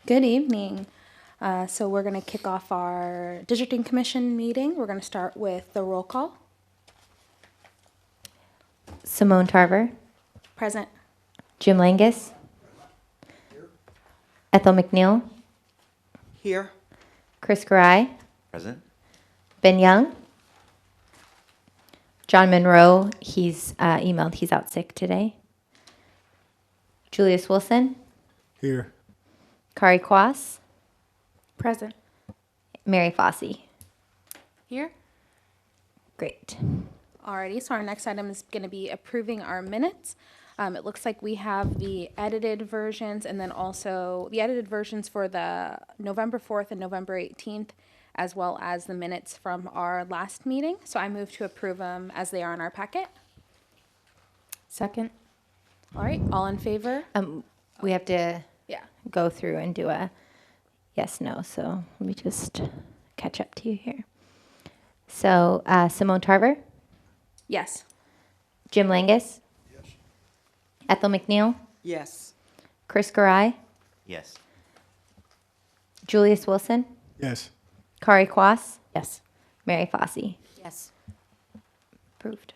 Good evening. So we're going to kick off our Districting Commission meeting. We're going to start with the roll call. Simone Tarver, Present. Jim Langus, Ethel McNeil, Here. Chris Garai, Present. Ben Young, John Monroe, he's emailed, he's out sick today. Julius Wilson, Here. Kari Kwas, Present. Mary Fossey. Here. Great. Alrighty, so our next item is going to be approving our minutes. It looks like we have the edited versions and then also the edited versions for the November 4th and November 18th, as well as the minutes from our last meeting. So I move to approve them as they are in our packet. Second. All right, all in favor? We have to Yeah. go through and do a yes, no. So let me just catch up to you here. So Simone Tarver, Yes. Jim Langus, Ethel McNeil, Yes. Chris Garai, Yes. Julius Wilson, Yes. Kari Kwas, Yes. Mary Fossey. Yes. Approved.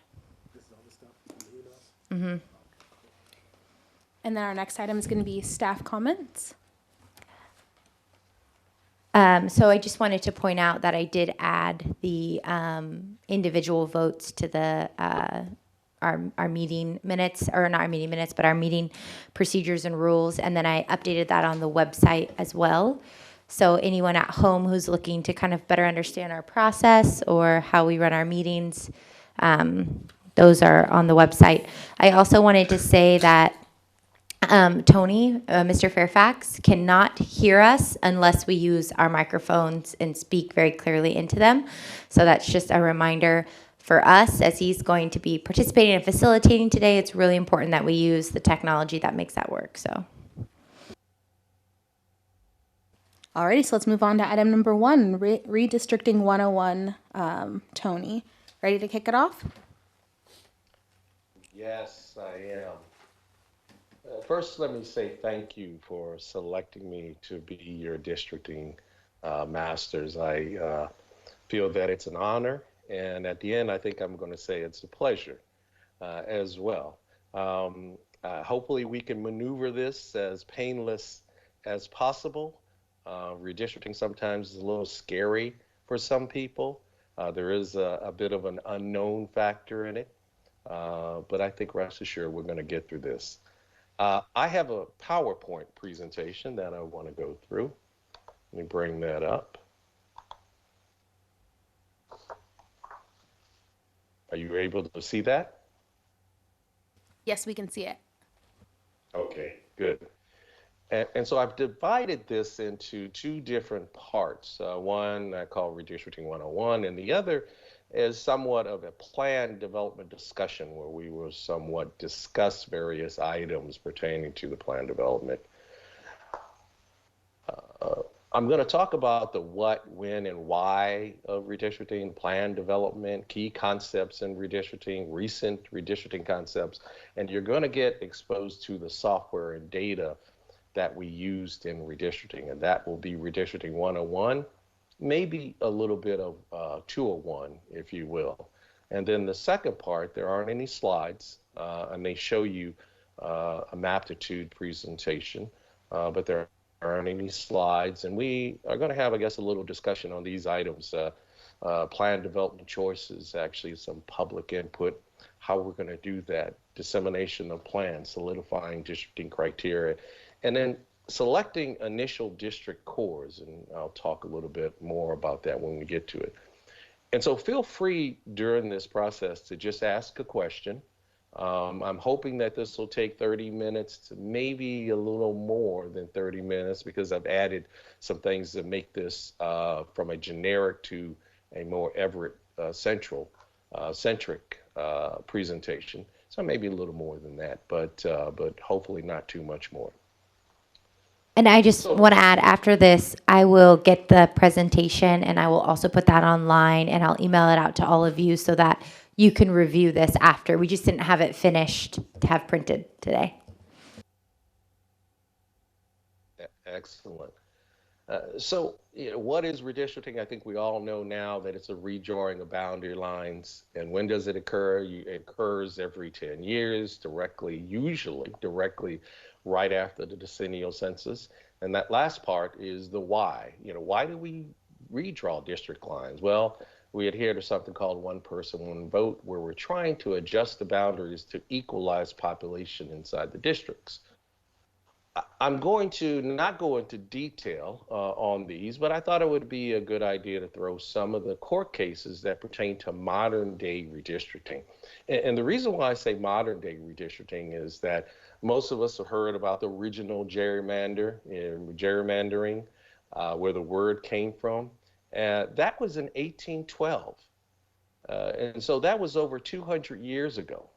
And then our next item is going to be staff comments. So I just wanted to point out that I did add the individual votes to the our meeting minutes, or not our meeting minutes, but our meeting procedures and rules, and then I updated that on the website as well. So anyone at home who's looking to kind of better understand our process or how we run our meetings, those are on the website. I also wanted to say that Tony, Mr. Fairfax, cannot hear us unless we use our microphones and speak very clearly into them. So that's just a reminder for us, as he's going to be participating and facilitating today. It's really important that we use the technology that makes that work. So, Alrighty, so let's move on to item number 1, redistricting 101. Tony, ready to kick it off? Yes, I am. First, let me say thank you for selecting me to be your districting masters. I feel that it's an honor, and at the end, I think I'm going to say it's a pleasure as well. Hopefully, we can maneuver this as painless as possible. Redistricting sometimes is a little scary for some people. There is a bit of an unknown factor in it, but I think rest assured we're going to get through this. I have a PowerPoint presentation that I want to go through. Let me bring that up. Are you able to see that? Yes, we can see it. Okay, good. And so I've divided this into 2 different parts. One I call Redistricting 101, and the other is somewhat of a plan development discussion where we will somewhat discuss various items pertaining to the plan development. I'm going to talk about the what, when, and why of redistricting, plan development, key concepts in redistricting, recent redistricting concepts, and you're going to get exposed to the software and data that we used in redistricting, and that will be Redistricting 101, maybe a little bit of 201, if you will. And then the second part, there aren't any slides, and they show you a maptitude presentation, but there aren't any slides, and we are going to have, I guess, a little discussion on these items. Plan development choices, actually some public input, how we're going to do that, dissemination of plans, solidifying districting criteria, and then selecting initial district cores, and I'll talk a little bit more about that when we get to it. And so feel free during this process to just ask a question. I'm hoping that this will take 30 minutes to maybe a little more than 30 minutes because I've added some things that make this from a generic to a more Everett centric presentation. So maybe a little more than that, but hopefully not too much more. and I just want to add, after this, I will get the presentation and I will also put that online and I'll email it out to all of you so that you can review this after. We just didn't have it finished to have printed today. Excellent. What is redistricting? I think we all know now that it's a redrawing of boundary lines. And when does it occur? It occurs every 10 years, usually directly right after the decennial census. And that last part is the why. Why do we redraw district lines? Well, we adhere to something called one person, one vote, where we're trying to adjust the boundaries to equalize population inside the districts. I'm going to not go into detail on these, but I thought it would be a good idea to throw some of the court cases that pertain to modern day redistricting. And the reason why I say modern day redistricting is that most of us have heard about the original gerrymandering, where the word came from. That was in 1812. And so that was over 200 years ago.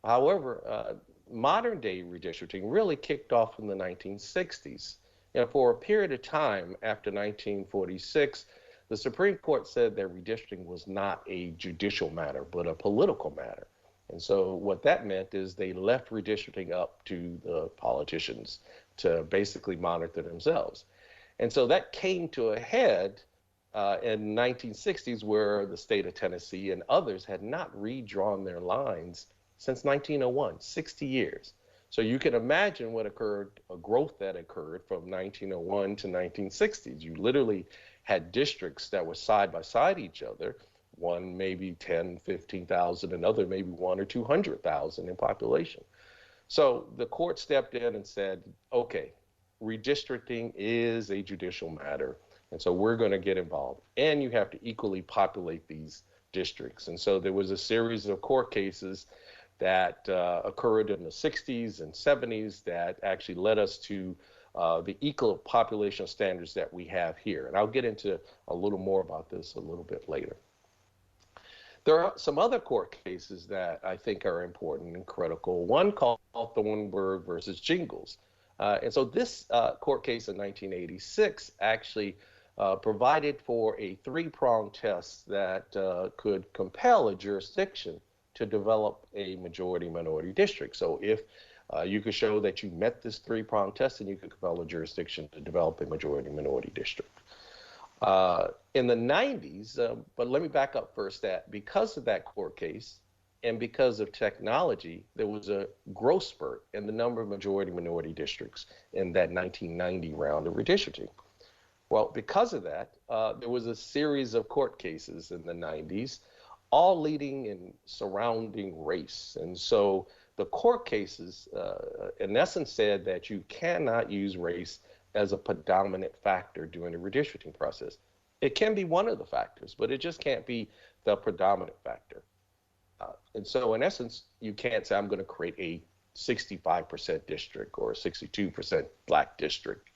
However, modern day redistricting really kicked off in the 1960s. And for a period of time after 1946, the Supreme Court said that redistricting was not a judicial matter, but a political matter. And so what that meant is they left redistricting up to the politicians to basically monitor themselves. And so that came to a head in 1960s, where the state of Tennessee and others had not redrawn their lines since 1901, 60 years. So you can imagine what occurred, a growth that occurred from 1901 to 1960s. You literally had districts that were side by side each other, one maybe 10, 15,000, another maybe 1 or 200,000 in population. So the court stepped in and said, okay, redistricting is a judicial matter. And so we're going to get involved. And you have to equally populate these districts. And so there was a series of court cases that occurred in the 60s and 70s that actually led us to the equal population standards that we have here. And I'll get into a little more about this a little bit later. There are some other court cases that I think are important and critical. One called Thornburg versus Jingles. And so this court case in 1986 actually provided for a three-pronged test that could compel a jurisdiction to develop a majority-minority district. So if you could show that you met this three-pronged test, then you could compel a jurisdiction to develop a majority-minority district. In the 90s, but let me back up first, that because of that court case and because of technology, there was a growth spurt in the number of majority-minority districts in that 1990 round of redistricting. Well, because of that, there was a series of court cases in the 90s, all leading in surrounding race. And so the court cases, in essence, said that you cannot use race as a predominant factor during the redistricting process. It can be one of the factors, but it just can't be the predominant factor. And so in essence, you can't say, I'm going to create a 65% district or a 62% black district,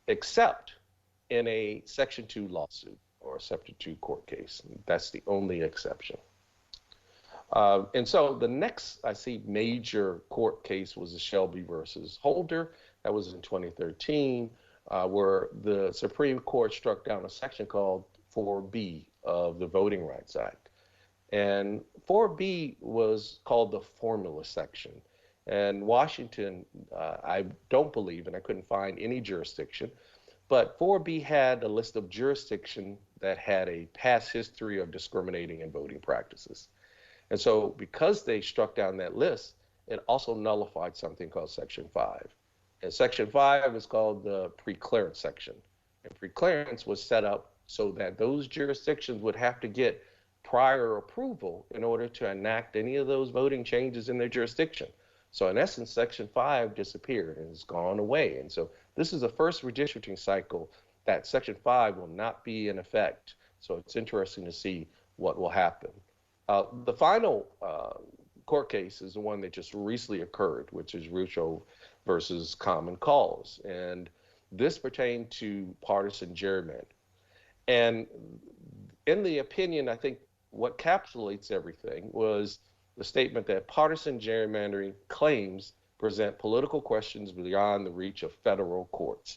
except in a Section 2 lawsuit or a Section 2 court case. That's the only exception. And so the next, I see, major court case was the Shelby versus Holder. That was in 2013, where the Supreme Court struck down a section called 4B of the Voting Rights Act. And 4B was called the formula section. And Washington, I don't believe, and I couldn't find any jurisdiction, but 4B had a list of jurisdictions that had a past history of discriminating in voting practices. And so because they struck down that list, it also nullified something called Section 5. And Section 5 is called the preclearance section. And preclearance was set up so that those jurisdictions would have to get prior approval in order to enact any of those voting changes in their jurisdiction. So in essence, Section 5 disappeared and has gone away. And so this is the first redistricting cycle that Section 5 will not be in effect. So it's interesting to see what will happen. The final court case is the one that just recently occurred, which is Rucho versus Common Cause. And this pertained to partisan gerrymandering. And in the opinion, I think what encapsulates everything was the statement that partisan gerrymandering claims present political questions beyond the reach of federal courts.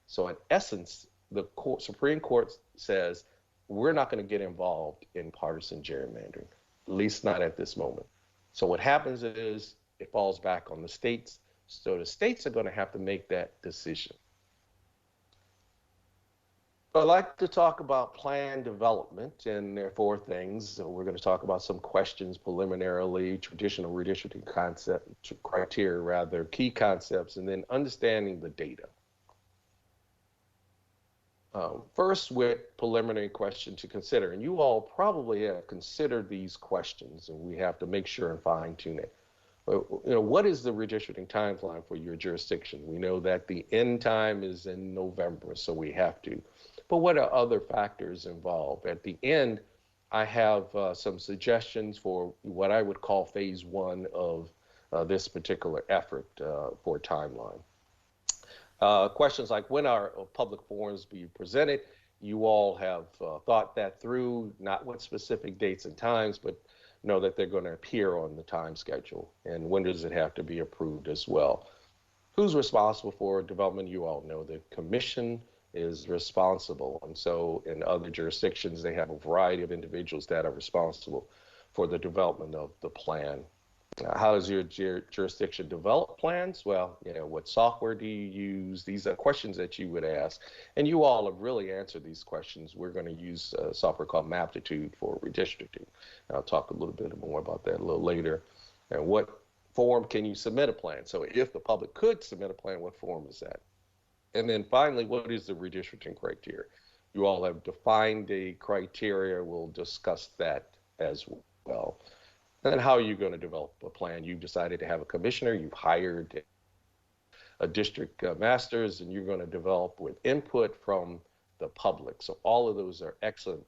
So in essence, the Supreme Court says, we're not going to get involved in partisan gerrymandering, at least not at this moment. So what happens is it falls back on the states. So the states are going to have to make that decision. I'd like to talk about plan development, and there are four things. So we're going to talk about some questions preliminarily, traditional redistricting concept, criteria rather, key concepts, and then understanding the data. First, with preliminary question to consider, and you all probably have considered these questions, and we have to make sure and fine tune it. What is the redistricting timeline for your jurisdiction? We know that the end time is in November, so we have to. But what are other factors involved? At the end, I have some suggestions for what I would call phase one of this particular effort for timeline. Questions like when are public forums be presented? You all have thought that through, not with specific dates and times, but know that they're going to appear on the time schedule. And when does it have to be approved as well? Who's responsible for development? You all know the commission is responsible. And so in other jurisdictions, they have a variety of individuals that are responsible for the development of the plan. How does your jurisdiction develop plans? Well, what software do you use? These are questions that you would ask. And you all have really answered these questions. We're going to use software called Maptitude for redistricting. And I'll talk a little bit more about that a little later. And what form can you submit a plan? So if the public could submit a plan, what form is that? And then finally, what is the redistricting criteria? You all have defined the criteria. We'll discuss that as well. And then how are you going to develop a plan? You've decided to have a commissioner, you've hired a district masters, and you're going to develop with input from the public. So all of those are excellent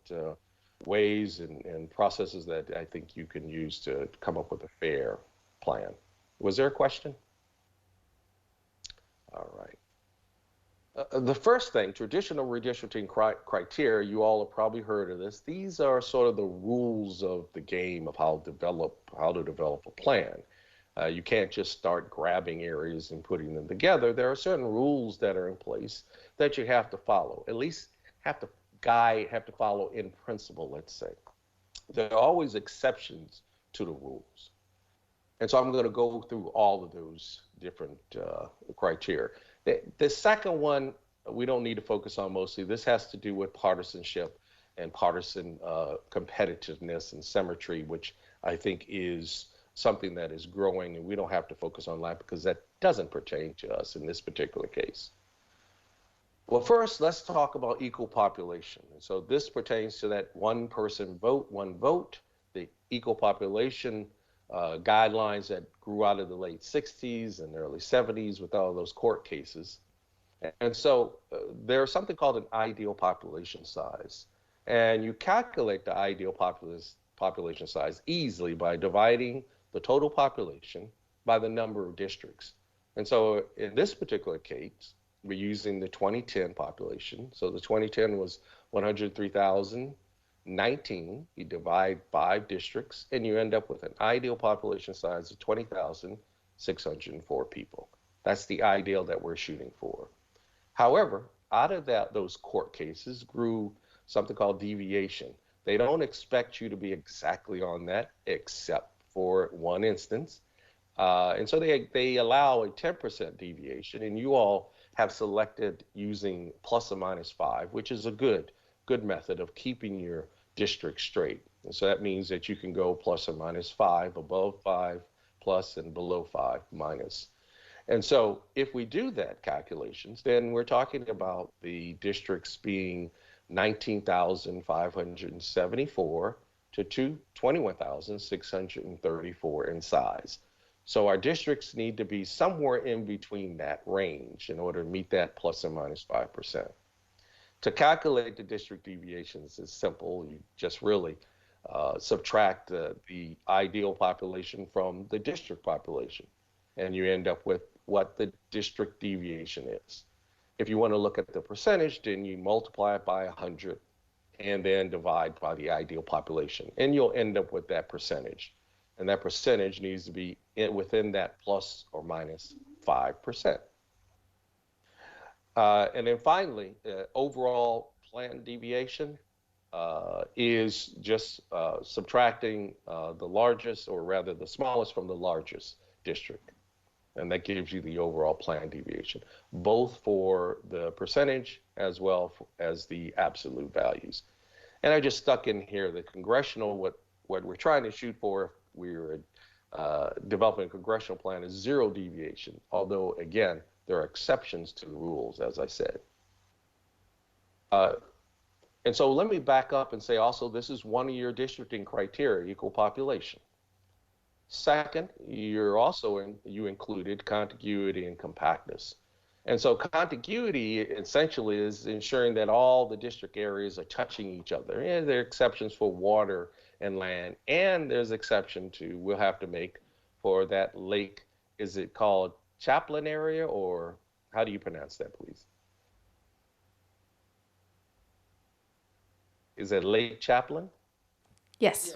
ways and processes that I think you can use to come up with a fair plan. Was there a question? All right. The first thing, traditional redistricting criteria, you all have probably heard of this. These are sort of the rules of the game of how to develop a plan. You can't just start grabbing areas and putting them together. There are certain rules that are in place that you have to follow, at least have to follow in principle, let's say. There are always exceptions to the rules. And so I'm going to go through all of those different criteria. The second one, we don't need to focus on mostly. This has to do with partisanship and partisan competitiveness and symmetry, which I think is something that is growing, and we don't have to focus on that because that doesn't pertain to us in this particular case. Well, first, let's talk about equal population. And so this pertains to that one person vote, one vote, the equal population guidelines that grew out of the late 60s and early 70s with all those court cases. And so there's something called an ideal population size. And you calculate the ideal population size easily by dividing the total population by the number of districts. And so in this particular case, we're using the 2010 population. So the 2010 was 103,019. You divide 5 districts, and you end up with an ideal population size of 20,604 people. That's the ideal that we're shooting for. However, out of those court cases grew something called deviation. They don't expect you to be exactly on that, except for one instance. And so they allow a 10% deviation, and you all have selected using plus or minus 5, which is a good method of keeping your district straight. And so that means that you can go plus or minus 5, above 5 plus, and below 5 minus. And so if we do that calculations, then we're talking about the districts being 19,574 to 21,634 in size. So our districts need to be somewhere in between that range in order to meet that plus or minus 5%. To calculate the district deviations is simple. You just really subtract the ideal population from the district population, and you end up with what the district deviation is. If you want to look at the percentage, then you multiply it by 100 and then divide by the ideal population, and you'll end up with that percentage. And that percentage needs to be within that plus or minus 5%. And then finally, overall plan deviation is just subtracting the largest, or rather the smallest, from the largest district. And that gives you the overall plan deviation, both for the percentage as well as the absolute values. And I just stuck in here the congressional, what we're trying to shoot for if we're developing a congressional plan is 0 deviation, although, again, there are exceptions to the rules, as I said. And so let me back up and say also this is one of your districting criteria, equal population. Second, you included contiguity and compactness. And so contiguity essentially is ensuring that all the district areas are touching each other. And there are exceptions for water and land, and there's exception to, we'll have to make for that lake, is it called Chaplin area, or how do you pronounce that, please? Is it Lake Chaplin? Yes.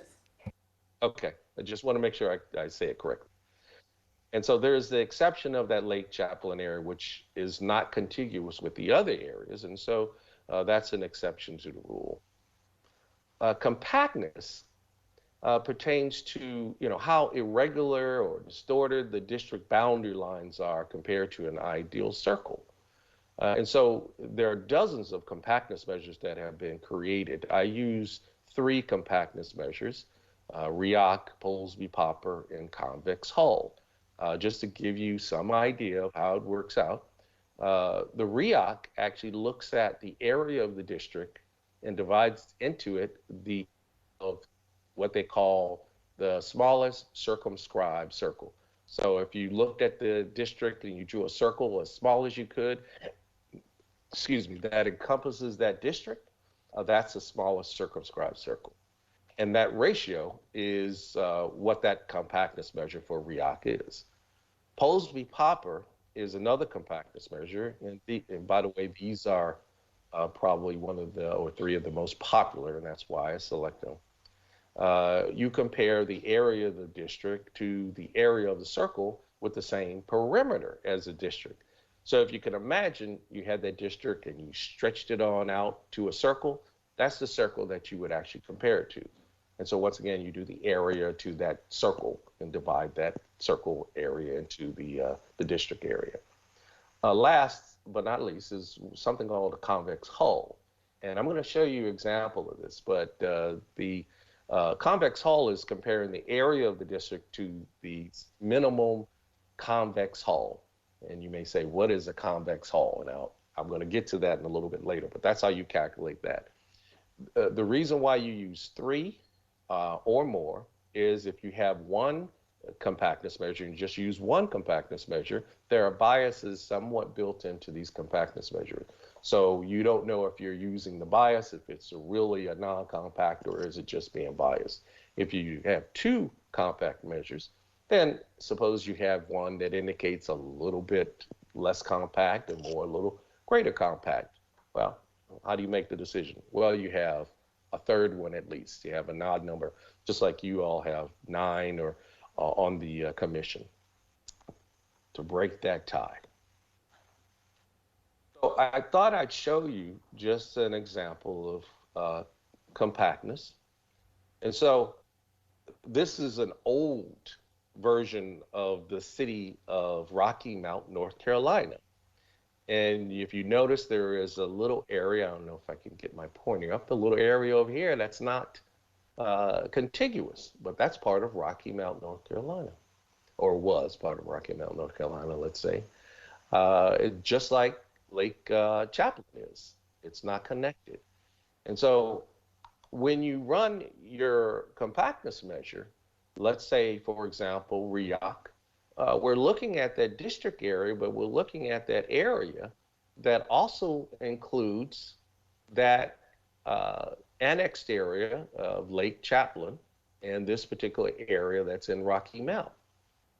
Okay, I just want to make sure I say it correctly. And so there's the exception of that Lake Chaplin area, which is not contiguous with the other areas. And so that's an exception to the rule. Compactness pertains to, how irregular or distorted the district boundary lines are compared to an ideal circle. And so there are dozens of compactness measures that have been created. I use 3 compactness measures, REOC, Polsby-Popper, and convex hull. Just to give you some idea of how it works out. The REOC actually looks at the area of the district and divides into it of what they call the smallest circumscribed circle. So if you looked at the district and you drew a circle as small as you could, that encompasses that district, that's the smallest circumscribed circle. And that ratio is what that compactness measure for REOC is. Polsby-Popper is another compactness measure. And by the way, these are probably one of the, or 3 of the most popular, and that's why I select them. You compare the area of the district to the area of the circle with the same perimeter as the district. So if you can imagine you had that district and you stretched it on out to a circle, that's the circle that you would actually compare it to. And so once again, you do the area to that circle and divide that circle area into the district area. Last but not least is something called a convex hull. And I'm going to show you an example of this, but the convex hull is comparing the area of the district to the minimum convex hull. And you may say, what is a convex hull? Now, I'm going to get to that in a little bit later, but that's how you calculate that. The reason why you use 3 or more is if you have one compactness measure and just use one compactness measure, there are biases somewhat built into these compactness measures. So you don't know if you're using the bias, if it's really a non-compact, or is it just being biased. If you have 2 compact measures, then suppose you have one that indicates a little bit less compact and more a little greater compact. Well, how do you make the decision? Well, you have a third one at least. You have an odd number, just like you all have 9 or on the commission to break that tie. So I thought I'd show you just an example of compactness. And so this is an old version of the city of Rocky Mount, North Carolina. And if you notice, there is a little area, I don't know if I can get my pointer up, a little area over here that's not contiguous, but that's part of Rocky Mount, North Carolina, or was part of Rocky Mount, North Carolina, let's say. Just like Lake Chaplin is. It's not connected. And so when you run your compactness measure, let's say, for example, REOC, we're looking at that district area, but we're looking at that area that also includes that annexed area of Lake Chaplin and this particular area that's in Rocky Mount.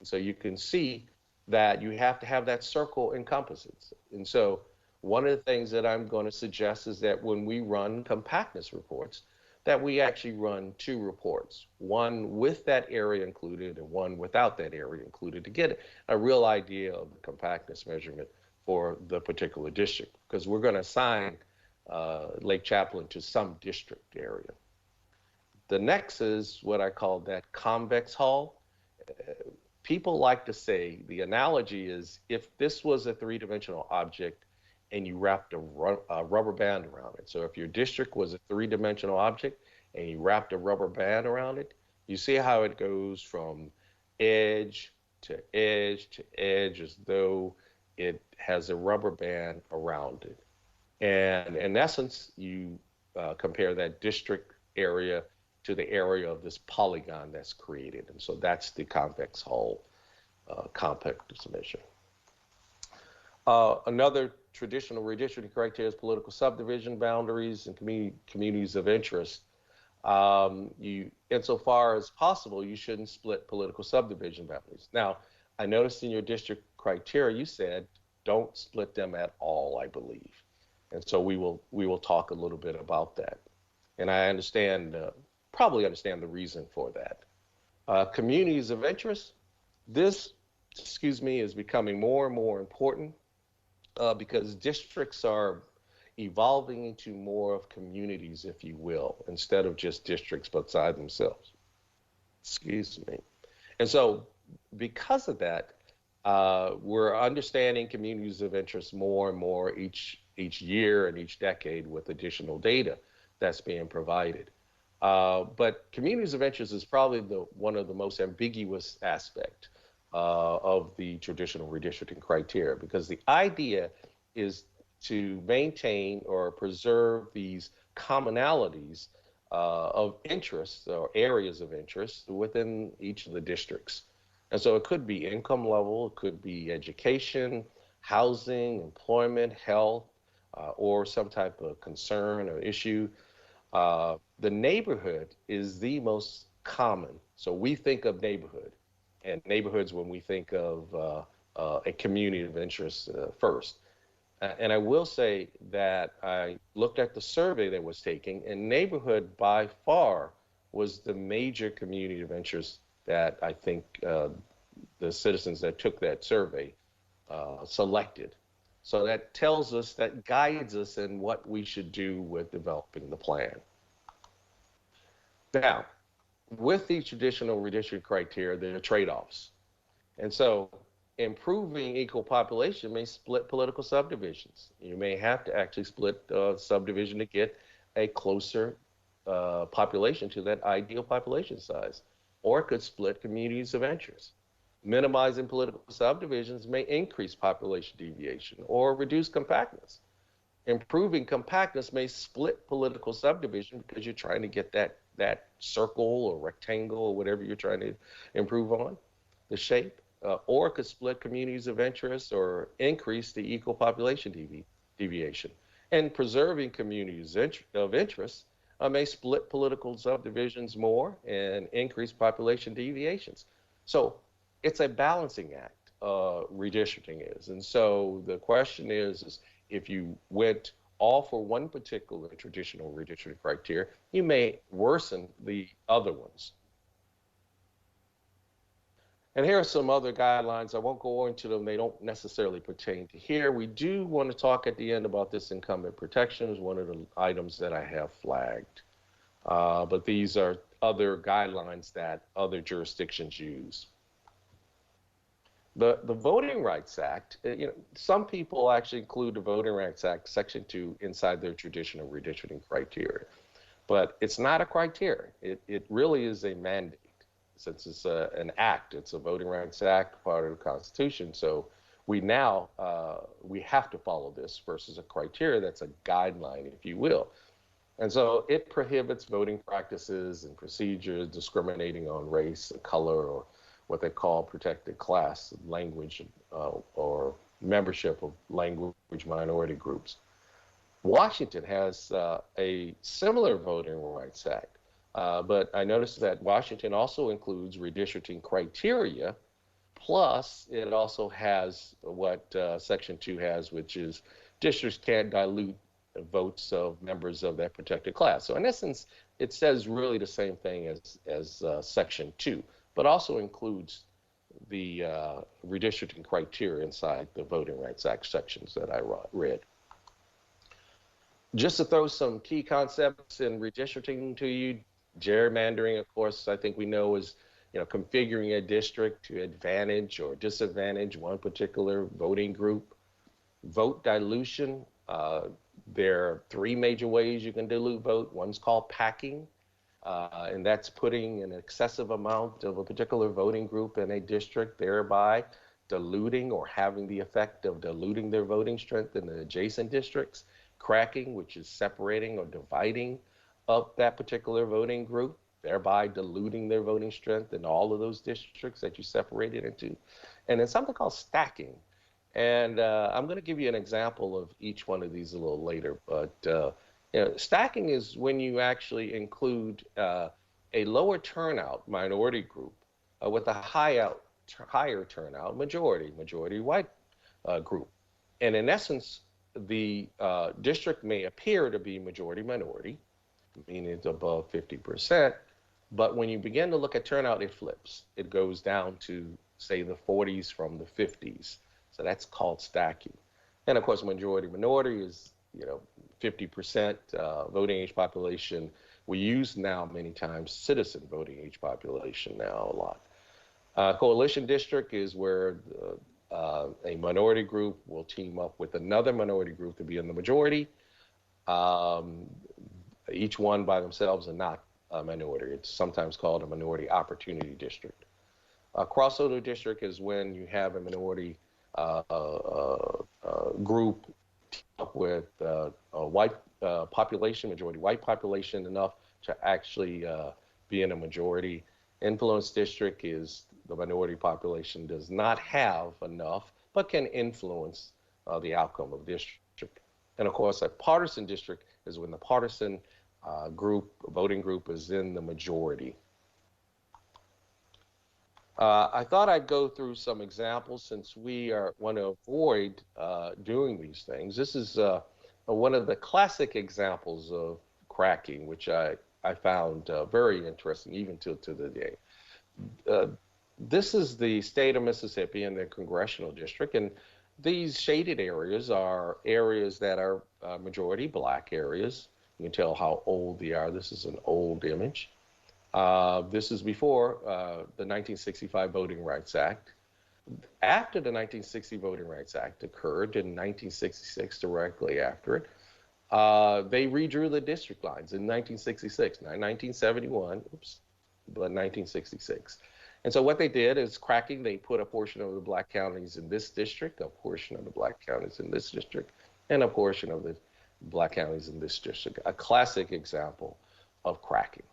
So you can see that you have to have that circle encompasses. And so one of the things that I'm going to suggest is that when we run compactness reports, that we actually run 2 reports, one with that area included and one without that area included, to get a real idea of the compactness measurement for the particular district, because we're going to assign Lake Chaplin to some district area. The next is what I call that convex hull. people like to say, the analogy is if this was a three-dimensional object and you wrapped a rubber band around it. So if your district was a three-dimensional object and you wrapped a rubber band around it, you see how it goes from edge to edge to edge as though it has a rubber band around it. And in essence, you compare that district area to the area of this polygon that's created. And so that's the convex hull compact submission. Another traditional redistricting criteria is political subdivision boundaries and communities of interest. Insofar as possible, you shouldn't split political subdivision boundaries. Now, I noticed in your district criteria, you said don't split them at all, I believe. And so we will talk a little bit about that. And I probably understand the reason for that. Communities of interest, this, is becoming more and more important because districts are evolving into more of communities, if you will, instead of just districts beside themselves. And so because of that, we're understanding communities of interest more and more each year and each decade with additional data that's being provided. But communities of interest is probably one of the most ambiguous aspect of the traditional redistricting criteria, because the idea is to maintain or preserve these commonalities of interest or areas of interest within each of the districts. And so it could be income level, it could be education, housing, employment, health, or some type of concern or issue. The neighborhood is the most common. So we think of neighborhood and neighborhoods when we think of a community of interest first. And I will say that I looked at the survey that was taken, and neighborhood by far was the major community of interest that I think the citizens that took that survey selected. So that tells us, that guides us in what we should do with developing the plan. Now, with the traditional redistricting criteria, there are trade-offs. And so improving equal population may split political subdivisions. You may have to actually split subdivision to get a closer population to that ideal population size, or it could split communities of interest. Minimizing political subdivisions may increase population deviation or reduce compactness. Improving compactness may split political subdivision because you're trying to get that circle or rectangle or whatever you're trying to improve on, the shape. Or it could split communities of interest or increase the equal population deviation. And preserving communities of interest may split political subdivisions more and increase population deviations. So it's a balancing act, redistricting is. And so the question is if you went all for one particular traditional redistricting criteria, you may worsen the other ones. And here are some other guidelines. I won't go into them. They don't necessarily pertain to here. We do want to talk at the end about this incumbent protection is one of the items that I have flagged. But these are other guidelines that other jurisdictions use. The Voting Rights Act, some people actually include the Voting Rights Act Section 2 inside their traditional redistricting criteria. But it's not a criteria. It really is a mandate. Since it's an act, it's a Voting Rights Act, part of the Constitution. So we have to follow this versus a criteria that's a guideline, if you will. And so it prohibits voting practices and procedures discriminating on race, color, or what they call protected class, language, or membership of language minority groups. Washington has a similar Voting Rights Act. But I noticed that Washington also includes redistricting criteria, plus it also has what Section 2 has, which is districts can't dilute votes of members of that protected class. So in essence, it says really the same thing as Section 2, but also includes the redistricting criteria inside the Voting Rights Act sections that I read. Just to throw some key concepts in redistricting to you, gerrymandering, of course, I think we know is configuring a district to advantage or disadvantage one particular voting group. Vote dilution. There are three major ways you can dilute vote. One's called packing, and that's putting an excessive amount of a particular voting group in a district, thereby diluting or having the effect of diluting their voting strength in the adjacent districts. Cracking, which is separating or dividing up that particular voting group, thereby diluting their voting strength in all of those districts that you separated into. And then something called stacking. And I'm going to give you an example of each one of these a little later. But stacking is when you actually include a lower turnout minority group with a higher turnout majority white group. And in essence, the district may appear to be majority minority, meaning it's above 50%. But when you begin to look at turnout, it flips. It goes down to, say, the 40s from the 50s. So that's called stacking. And of course, majority minority is 50% voting age population. We use now many times citizen voting age population now a lot. Coalition district is where a minority group will team up with another minority group to be in the majority. Each one by themselves are not a minority. It's sometimes called a minority opportunity district. A crossover district is when you have a minority group team up with a white population, majority white population, enough to actually be in a majority. Influence district is the minority population does not have enough, but can influence the outcome of district. And of course, a partisan district is when the partisan voting group is in the majority. I thought I'd go through some examples since we want to avoid doing these things. This is one of the classic examples of cracking, which I found very interesting even to the day. This is the state of Mississippi and their congressional district, and these shaded areas are areas that are majority black areas. You can tell how old they are. This is an old image. This is before the 1965 Voting Rights Act. After the 1960 Voting Rights Act occurred in 1966, directly after it, they redrew the district lines in 1966, not 1971, but 1966. And so what they did is cracking, they put a portion of the black counties in this district, a portion of the black counties in this district, and a portion of the black counties in this district. A classic example of cracking.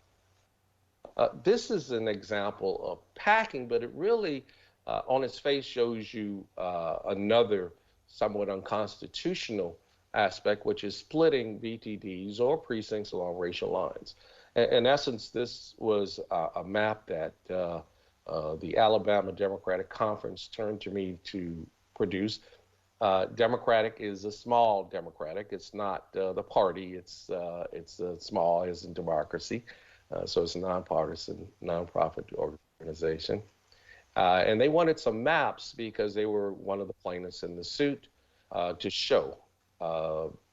This is an example of packing, but it really, on its face, shows you another somewhat unconstitutional aspect, which is splitting VTDs or precincts along racial lines. In essence, this was a map that the Alabama Democratic Conference turned to me to produce. Democratic is a small Democratic. It's not the party. It's small as in democracy. So it's a nonpartisan, nonprofit organization. And they wanted some maps because they were one of the plaintiffs in the suit to show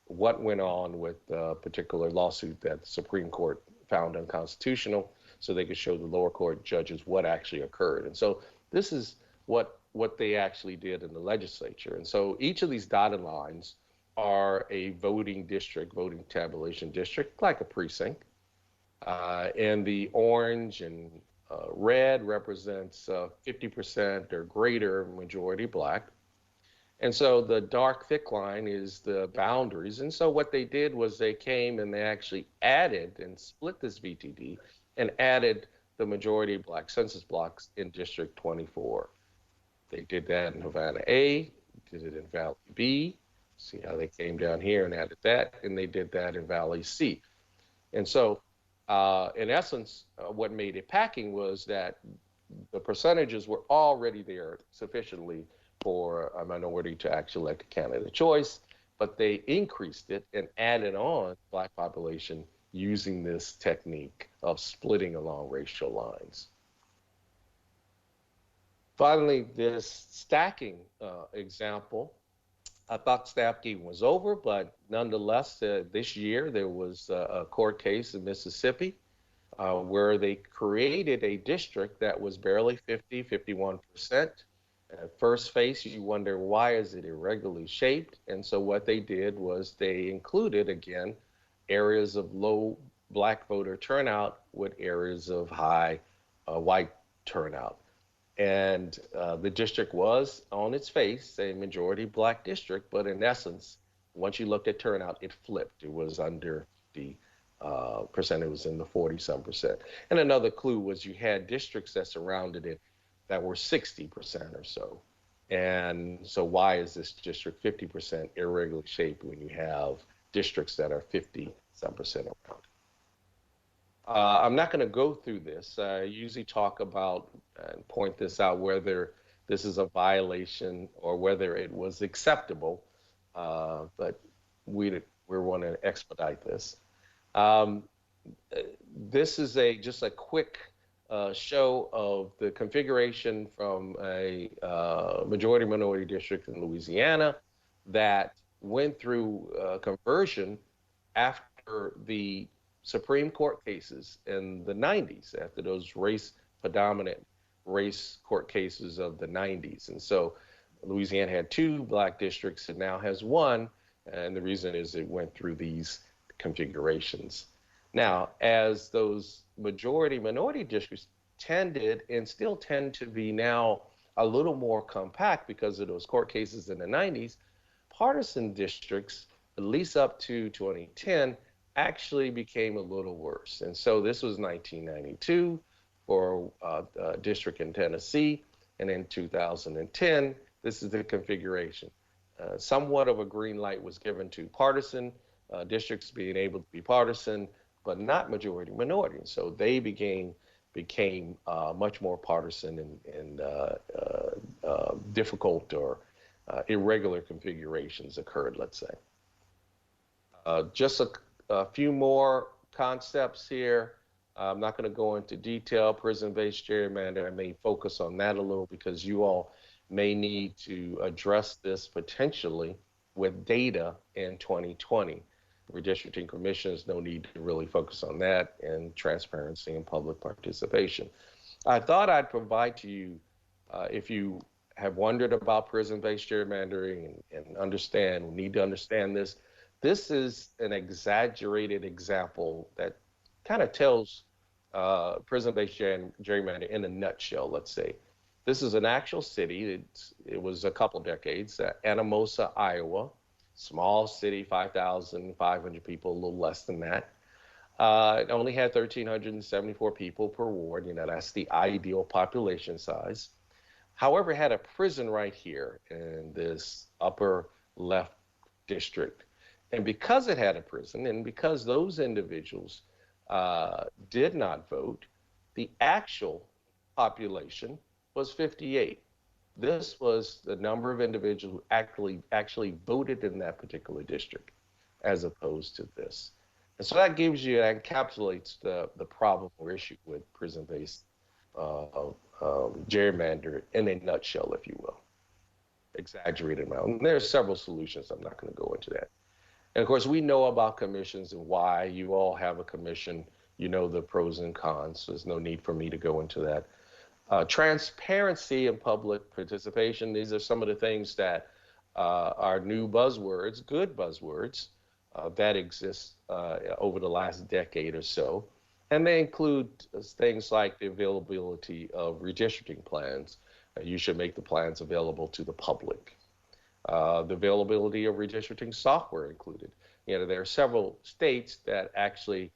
what went on with a particular lawsuit that the Supreme Court found unconstitutional, so they could show the lower court judges what actually occurred. And so this is what they actually did in the legislature. And so each of these dotted lines are a voting district, voting tabulation district, like a precinct. And the orange and red represents 50% or greater majority black. And so the dark thick line is the boundaries. And so what they did was they came and they actually added and split this VTD and added the majority black census blocks in District 24. They did that in Havana A, did it in Valley B. See how they came down here and added that, and they did that in Valley C. And so in essence, what made it packing was that the percentages were already there sufficiently for a minority to actually elect a candidate of choice, but they increased it and added on black population using this technique of splitting along racial lines. Finally, this stacking example, I thought stacking was over, but nonetheless, this year there was a court case in Mississippi where they created a district that was barely 50, 51%. At first face, you wonder, why is it irregularly shaped? And so what they did was they included, again, areas of low black voter turnout with areas of high white turnout. And the district was, on its face, a majority black district, but in essence, once you looked at turnout, it flipped. It was under the percent, it was in the 40-some%. And another clue was you had districts that surrounded it that were 60% or so. And so why is this district 50% irregularly shaped when you have districts that are 50-some% around? I'm not going to go through this. I usually talk about and point this out whether this is a violation or whether it was acceptable, but we want to expedite this. This is just a quick show of the configuration from a majority minority district in Louisiana that went through conversion after the Supreme Court cases in the 90s, after those predominant race court cases of the 90s. And so Louisiana had 2 black districts, it now has 1, and the reason is it went through these configurations. Now, as those majority minority districts tended and still tend to be now a little more compact because of those court cases in the 90s, partisan districts, at least up to 2010, actually became a little worse. And so this was 1992 for a district in Tennessee, and in 2010, this is the configuration. Somewhat of a green light was given to partisan districts being able to be partisan, but not majority minority. And so they became much more partisan and difficult or irregular configurations occurred, let's say. Just a few more concepts here. I'm not going to go into detail. Prison-based gerrymander, I may focus on that a little because you all may need to address this potentially with data in 2020. Redistricting commissions, no need to really focus on that, and transparency and public participation. I thought I'd provide to you, if you have wondered about prison-based gerrymandering and need to understand this, this is an exaggerated example that kind of tells prison-based gerrymandering in a nutshell, let's say. This is an actual city. It was a couple decades, Anamosa, Iowa, small city, 5,500 people, a little less than that. It only had 1,374 people per ward. You know, that's the ideal population size. However, it had a prison right here in this upper left district. And because it had a prison, and because those individuals did not vote, the actual population was 58. This was the number of individuals who actually voted in that particular district, as opposed to this. And so that encapsulates the problem or issue with prison-based gerrymander in a nutshell, if you will. Exaggerated amount. And there are several solutions. I'm not going to go into that. And of course, we know about commissions and why. You all have a commission. You know the pros and cons. So there's no need for me to go into that. Transparency and public participation. These are some of the things that are new buzzwords, good buzzwords, that exist over the last decade or so. And they include things like the availability of redistricting plans. You should make the plans available to the public. The availability of redistricting software included. You know, there are several states that actually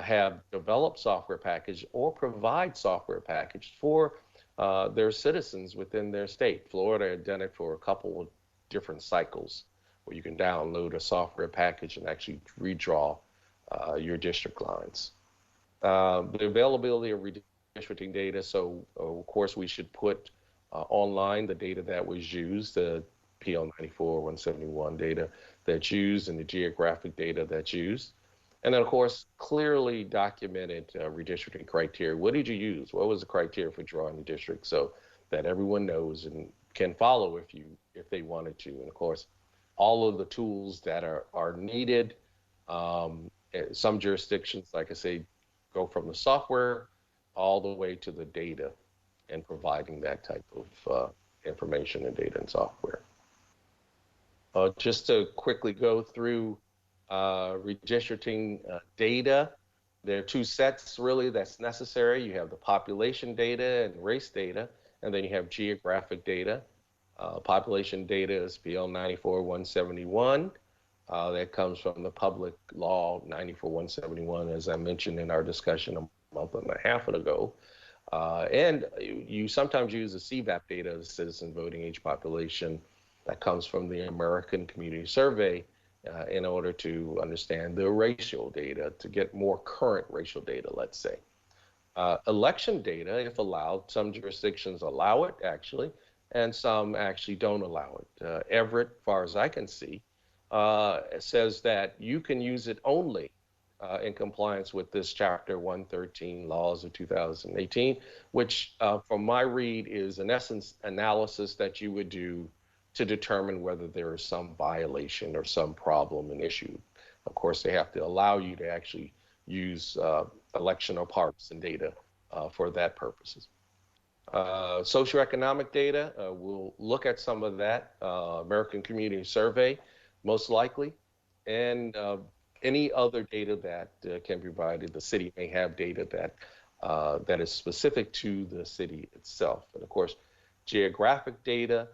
have developed software package or provide software package for their citizens within their state. Florida had done it for a couple of different cycles where you can download a software package and actually redraw your district lines. The availability of redistricting data. So of course we should put online the data that was used, the PL 94, 171 data that's used and the geographic data that's used. And then, of course, clearly documented redistricting criteria. What did you use? What was the criteria for drawing the district, so that everyone knows and can follow if they wanted to. And of course, all of the tools that are needed. Some jurisdictions, like I say, go from the software all the way to the data and providing that type of information and data and software. Just to quickly go through redistricting data, there are two sets really that's necessary. You have the population data and race data, and then you have geographic data. Population data is PL 94-171. That comes from the Public Law 94-171, as I mentioned in our discussion a month and a half ago. And you sometimes use the CVAP data, the Citizen Voting Age Population, that comes from the American Community Survey in order to understand the racial data, to get more current racial data, let's say. Election data, if allowed, some jurisdictions allow it actually, and some actually don't allow it. Everett, as far as I can see, says that you can use it only in compliance with this Chapter 113 laws of 2018, which from my read is in essence analysis that you would do to determine whether there is some violation or some problem and issue. Of course, they have to allow you to actually use election or partisan data for that purposes. Socioeconomic data, we'll look at some of that. American Community Survey, most likely, and any other data that can be provided. The city may have data that is specific to the city itself. And of course, geographic data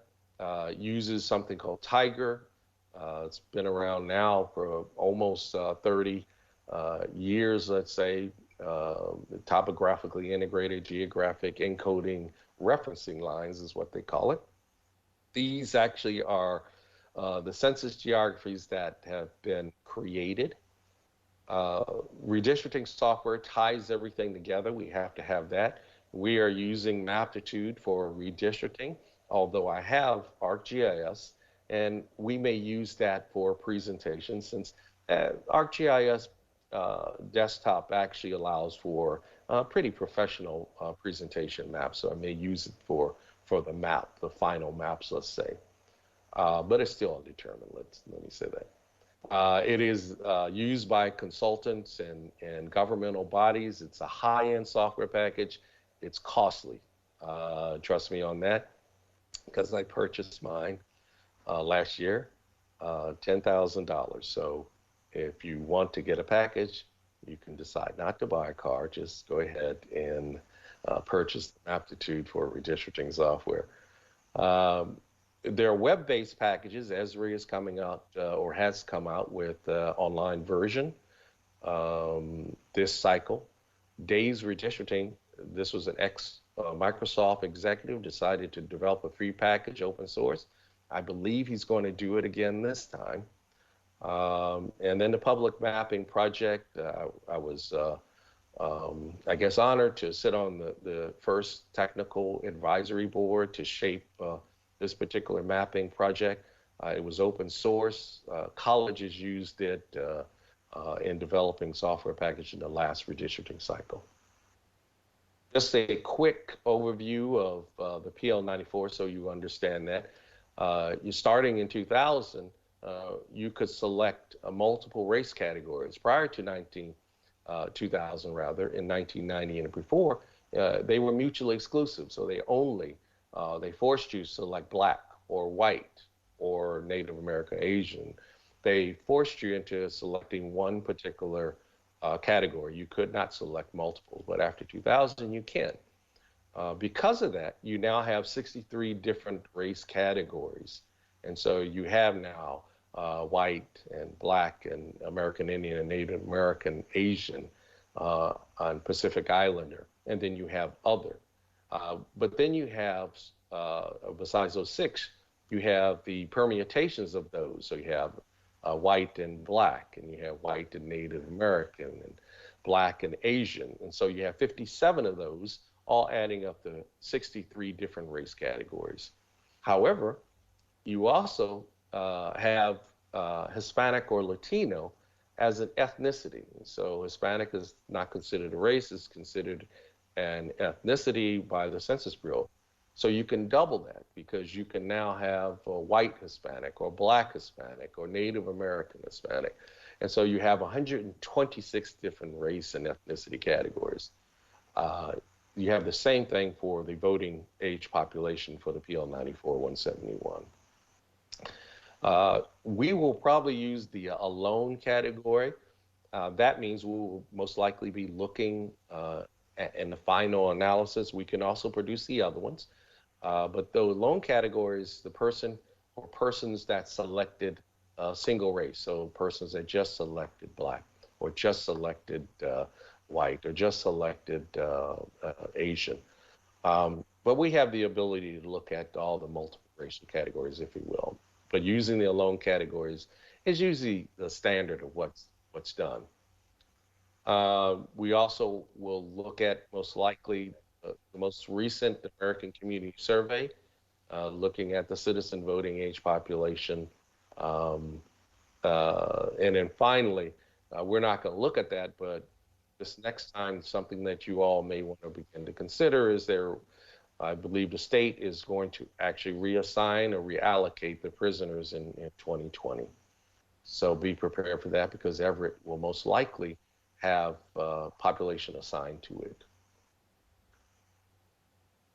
uses something called TIGER. It's been around now for almost 30 years, let's say. Topographically integrated geographic encoding referencing lines is what they call it. These actually are the census geographies that have been created. Redistricting software ties everything together. We have to have that. We are using Maptitude for redistricting, although I have ArcGIS, and we may use that for presentation since ArcGIS desktop actually allows for pretty professional presentation maps, so I may use it for the map, the final maps, let's say. But it's still undetermined, let me say that. It is used by consultants and governmental bodies. It's a high-end software package. It's costly. Trust me on that, because I purchased mine last year, $10,000. So if you want to get a package, you can decide not to buy a car. Just go ahead and purchase Aptitude for redistricting software. There are web-based packages. Esri is coming out or has come out with online version this cycle. Days Redistricting, this was an ex-Microsoft executive, decided to develop a free package, open source. I believe he's going to do it again this time. And then the Public Mapping Project, I was, I guess, honored to sit on the first technical advisory board to shape this particular mapping project. It was open source. Colleges used it in developing software package in the last redistricting cycle. Just a quick overview of the PL94 so you understand that. You're starting in 2000, you could select multiple race categories. Prior to 2000 rather, in 1990 and before, they were mutually exclusive. So they forced you to select black or white or Native American, Asian. They forced you into selecting one particular category. You could not select multiple, but after 2000, you can. Because of that, you now have 63 different race categories. And so you have now white and black and American Indian and Native American, Asian, and Pacific Islander. And then you have other. But then you have, besides those 6, you have the permutations of those. So you have white and black, and you have white and Native American, and black and Asian. And so you have 57 of those, all adding up to 63 different race categories. However, you also have Hispanic or Latino as an ethnicity. So Hispanic is not considered a race, it's considered an ethnicity by the Census Bureau. So you can double that because you can now have a white Hispanic or black Hispanic or Native American Hispanic. And so you have 126 different race and ethnicity categories. You have the same thing for the voting age population for the PL 94-171. We will probably use the alone category. That means we will most likely be looking in the final analysis. We can also produce the other ones. But the alone category is the person or persons that selected single race. So persons that just selected black or just selected white or just selected Asian. But we have the ability to look at all the multiple racial categories, if you will. But using the alone categories is usually the standard of what's done. We also will look at most likely the most recent American Community Survey, looking at the citizen voting age population. And then finally, we're not going to look at that, but this next time, something that you all may want to begin to consider is I believe the state is going to actually reassign or reallocate the prisoners in 2020. So be prepared for that, because Everett will most likely have population assigned to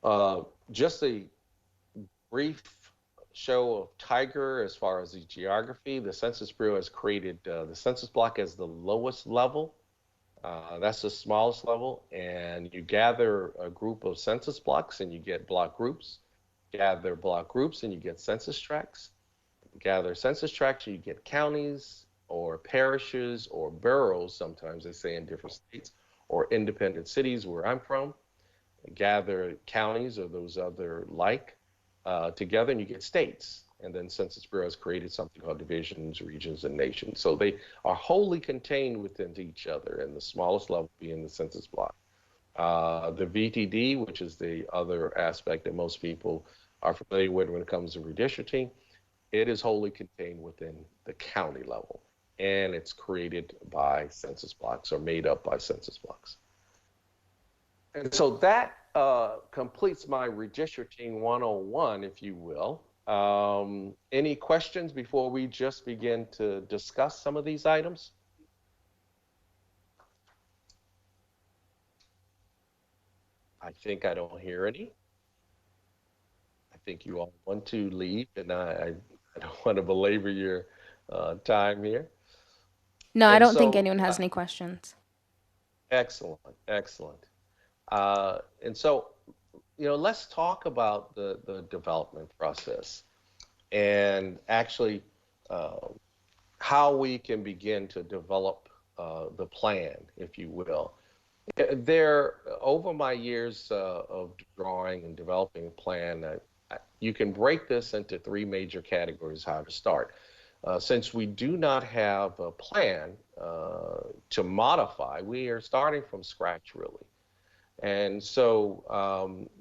it. Just a brief show of Tiger as far as the geography. The Census Bureau has created the census block as the lowest level. That's the smallest level, and you gather a group of census blocks and you get block groups. Gather block groups and you get census tracts. Gather census tracts and you get counties or parishes or boroughs, sometimes they say in different states, or independent cities where I'm from. Gather counties or those other like together and you get states. And then Census Bureau has created something called divisions, regions, and nations. So they are wholly contained within each other, and the smallest level being the census block. The VTD, which is the other aspect that most people are familiar with when it comes to redistricting, it is wholly contained within the county level, and it's created by census blocks or made up by census blocks. And so that completes my redistricting 101, if you will. Any questions before we just begin to discuss some of these items? I think I don't hear any. I think you all want to leave, and I don't want to belabor your time here. No, I And don't think so, anyone has any questions. Excellent, excellent. And so, let's talk about the development process and actually how we can begin to develop the plan, if you will. Over my years of drawing and developing a plan, you can break this into three major categories how to start. Since we do not have a plan to modify, we are starting from scratch, really. And so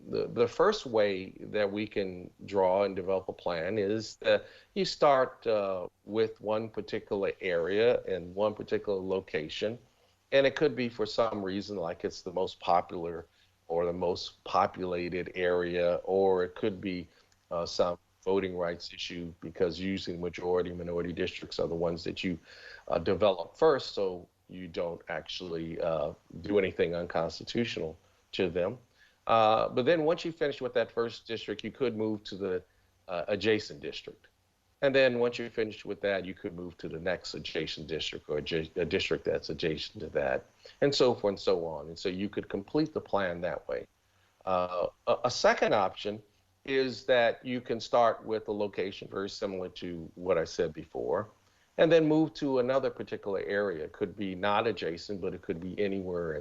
the first way that we can draw and develop a plan is that you start with one particular area and one particular location. And it could be for some reason, like it's the most popular or the most populated area, or it could be some voting rights issue, because usually majority minority districts are the ones that you develop first, so you don't actually do anything unconstitutional to them. But then once you finish with that first district, you could move to the adjacent district. And then once you're finished with that, you could move to the next adjacent district, or a district that's adjacent to that, and so forth and so on. And so you could complete the plan that way. A second option is that you can start with a location very similar to what I said before, and then move to another particular area. It could be not adjacent, but it could be anywhere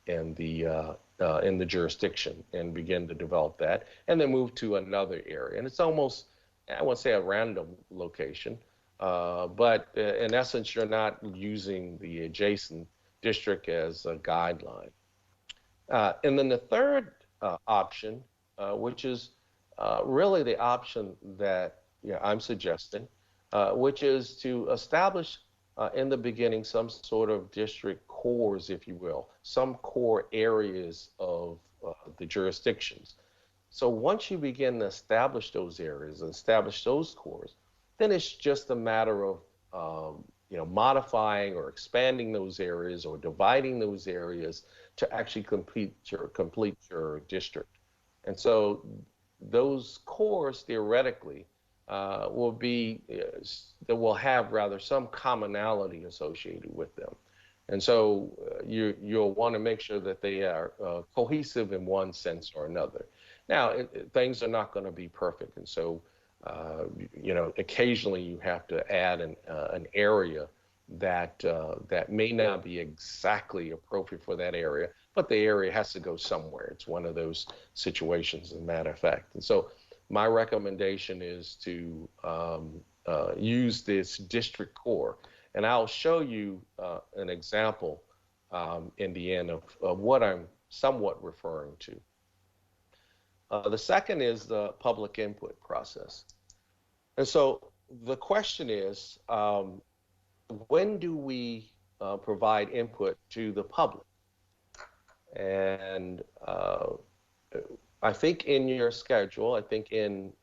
in the jurisdiction, and begin to develop that, and then move to another area. And it's almost, I won't say a random location, but in essence, you're not using the adjacent district as a guideline. And then the third option, which is really the option that I'm suggesting, which is to establish in the beginning some sort of district cores, if you will, some core areas of the jurisdictions. So once you begin to establish those areas and establish those cores, then it's just a matter of modifying or expanding those areas or dividing those areas to actually complete your district. And so those cores theoretically will have rather some commonality associated with them. And so you'll want to make sure that they are cohesive in one sense or another. Now, things are not going to be perfect, and so occasionally you have to add an area that may not be exactly appropriate for that area, but the area has to go somewhere. It's one of those situations, as a matter of fact. And so my recommendation is to use this district core. And I'll show you an example in the end of what I'm somewhat referring to. The second is the public input process. And so the question is, when do we provide input to the public? And I think in your schedule, I think in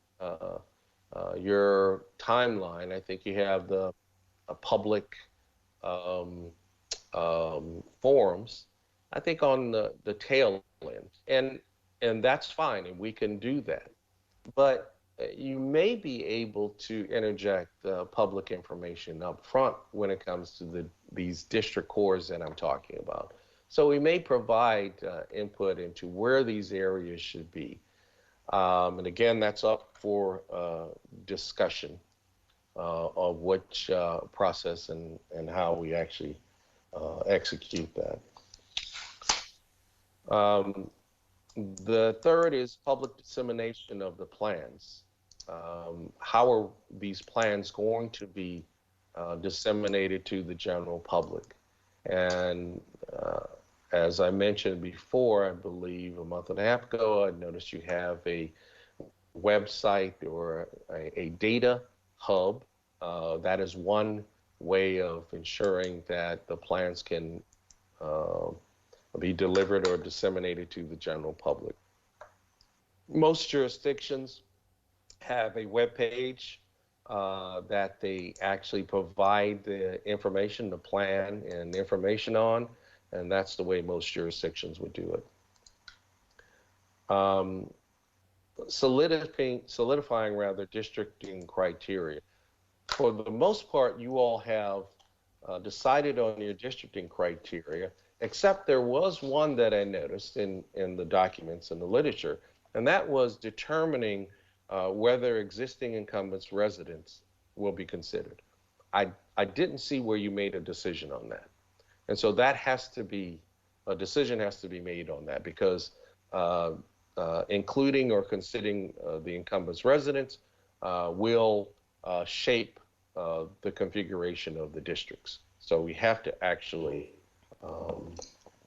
your timeline, I think you have the public forums, I think on the tail end. And that's fine, and we can do that. But you may be able to interject public information up front when it comes to these district cores that I'm talking about. So we may provide input into where these areas should be. And again, that's up for discussion of which process and how we actually execute that. The third is public dissemination of the plans. How are these plans going to be disseminated to the general public? And as I mentioned before, I believe a month and a half ago, I noticed you have a website or a data hub. That is one way of ensuring that the plans can be delivered or disseminated to the general public. Most jurisdictions have a web page that they actually provide the information, the plan and information on, and that's the way most jurisdictions would do it. Solidifying rather districting criteria. For the most part, you all have decided on your districting criteria, except there was one that I noticed in the documents and the literature, and that was determining whether existing incumbents' residents will be considered. I didn't see where you made a decision on that. And so that has to be, a decision has to be made on that, because including or considering the incumbents' residents will shape the configuration of the districts. So we have to actually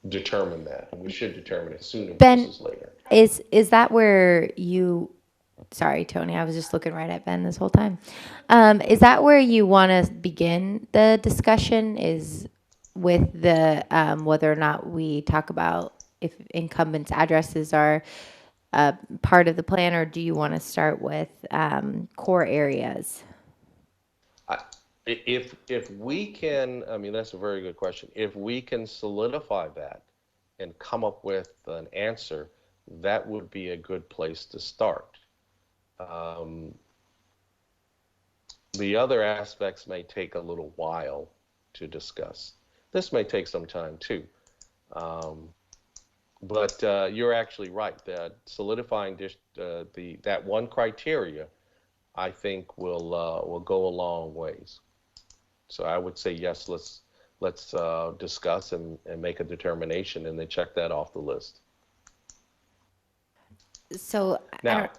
determine that. And we should determine it sooner versus later. Is that where you, sorry, Tony, I was just looking right at Ben this whole time. Is that where you want to begin the discussion, is with the whether or not we talk about if incumbents' addresses are part of the plan, or do you want to start with core areas? If we can, I mean, that's a very good question. If we can solidify that and come up with an answer, that would be a good place to start. The other aspects may take a little while to discuss. This may take some time too. But you're actually right that solidifying that one criteria, I think will go a long ways. So I would say yes. Let's discuss and make a determination, and then check that off the list. So Now,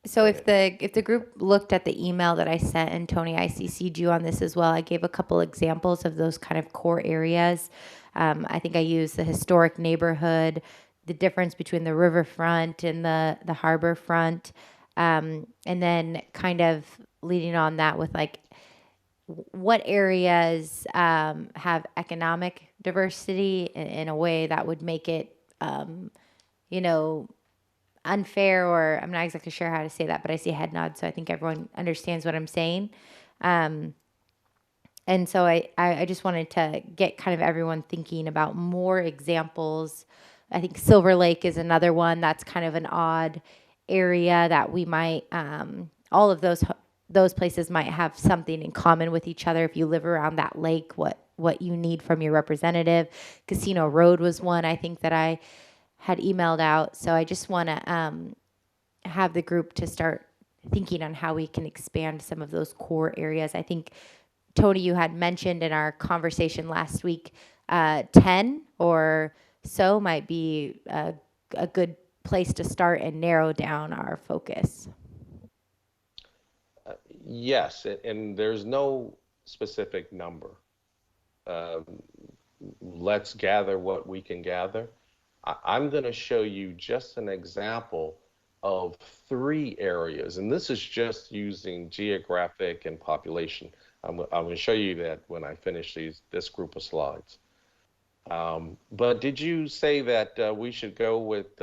if the group looked at the email that I sent, and Tony, I CC'd you on this as well, I gave a couple examples of those kind of core areas. I think I used the historic neighborhood, the difference between the riverfront and the harbor front, and then kind of leading on that with like what areas have economic diversity in a way that would make it, unfair, or I'm not exactly sure how to say that, but I see a head nod, so I think everyone understands what I'm saying. As And so I just wanted to get kind of everyone thinking about more examples. I think Silver Lake is another one that's kind of an odd area that we might, all of those places might have something in common with each other. If you live around that lake, what you need from your representative. Casino Road was one I think that I had emailed out. So I just want to have the group to start thinking on how we can expand some of those core areas. I think, Tony, you had mentioned in our conversation last week, 10 or so might be a good place to start and narrow down our focus. Yes, and there's no specific number. Um, let's gather what we can gather. I'm going to show you just an example of 3 areas, and this is just using geographic and population. I'm going to show you that when I finish this group of slides. But did you say that we should go with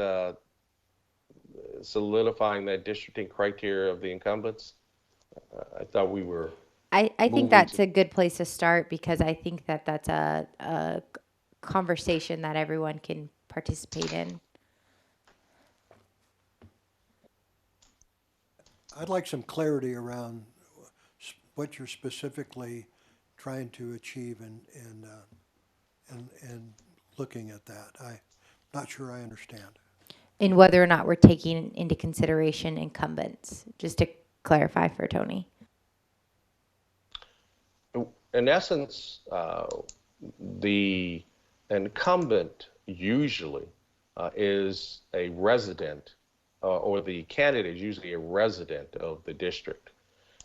solidifying that districting criteria of the incumbents? I thought we were. I think that's a good place to start, because I think that that's a conversation that everyone can participate in. I'd like some clarity around what you're specifically trying to achieve and looking at that. I'm not sure I understand. In whether or not we're taking into consideration incumbents, just to clarify for Tony. In essence, the incumbent usually is a resident, or the candidate is usually a resident of the district.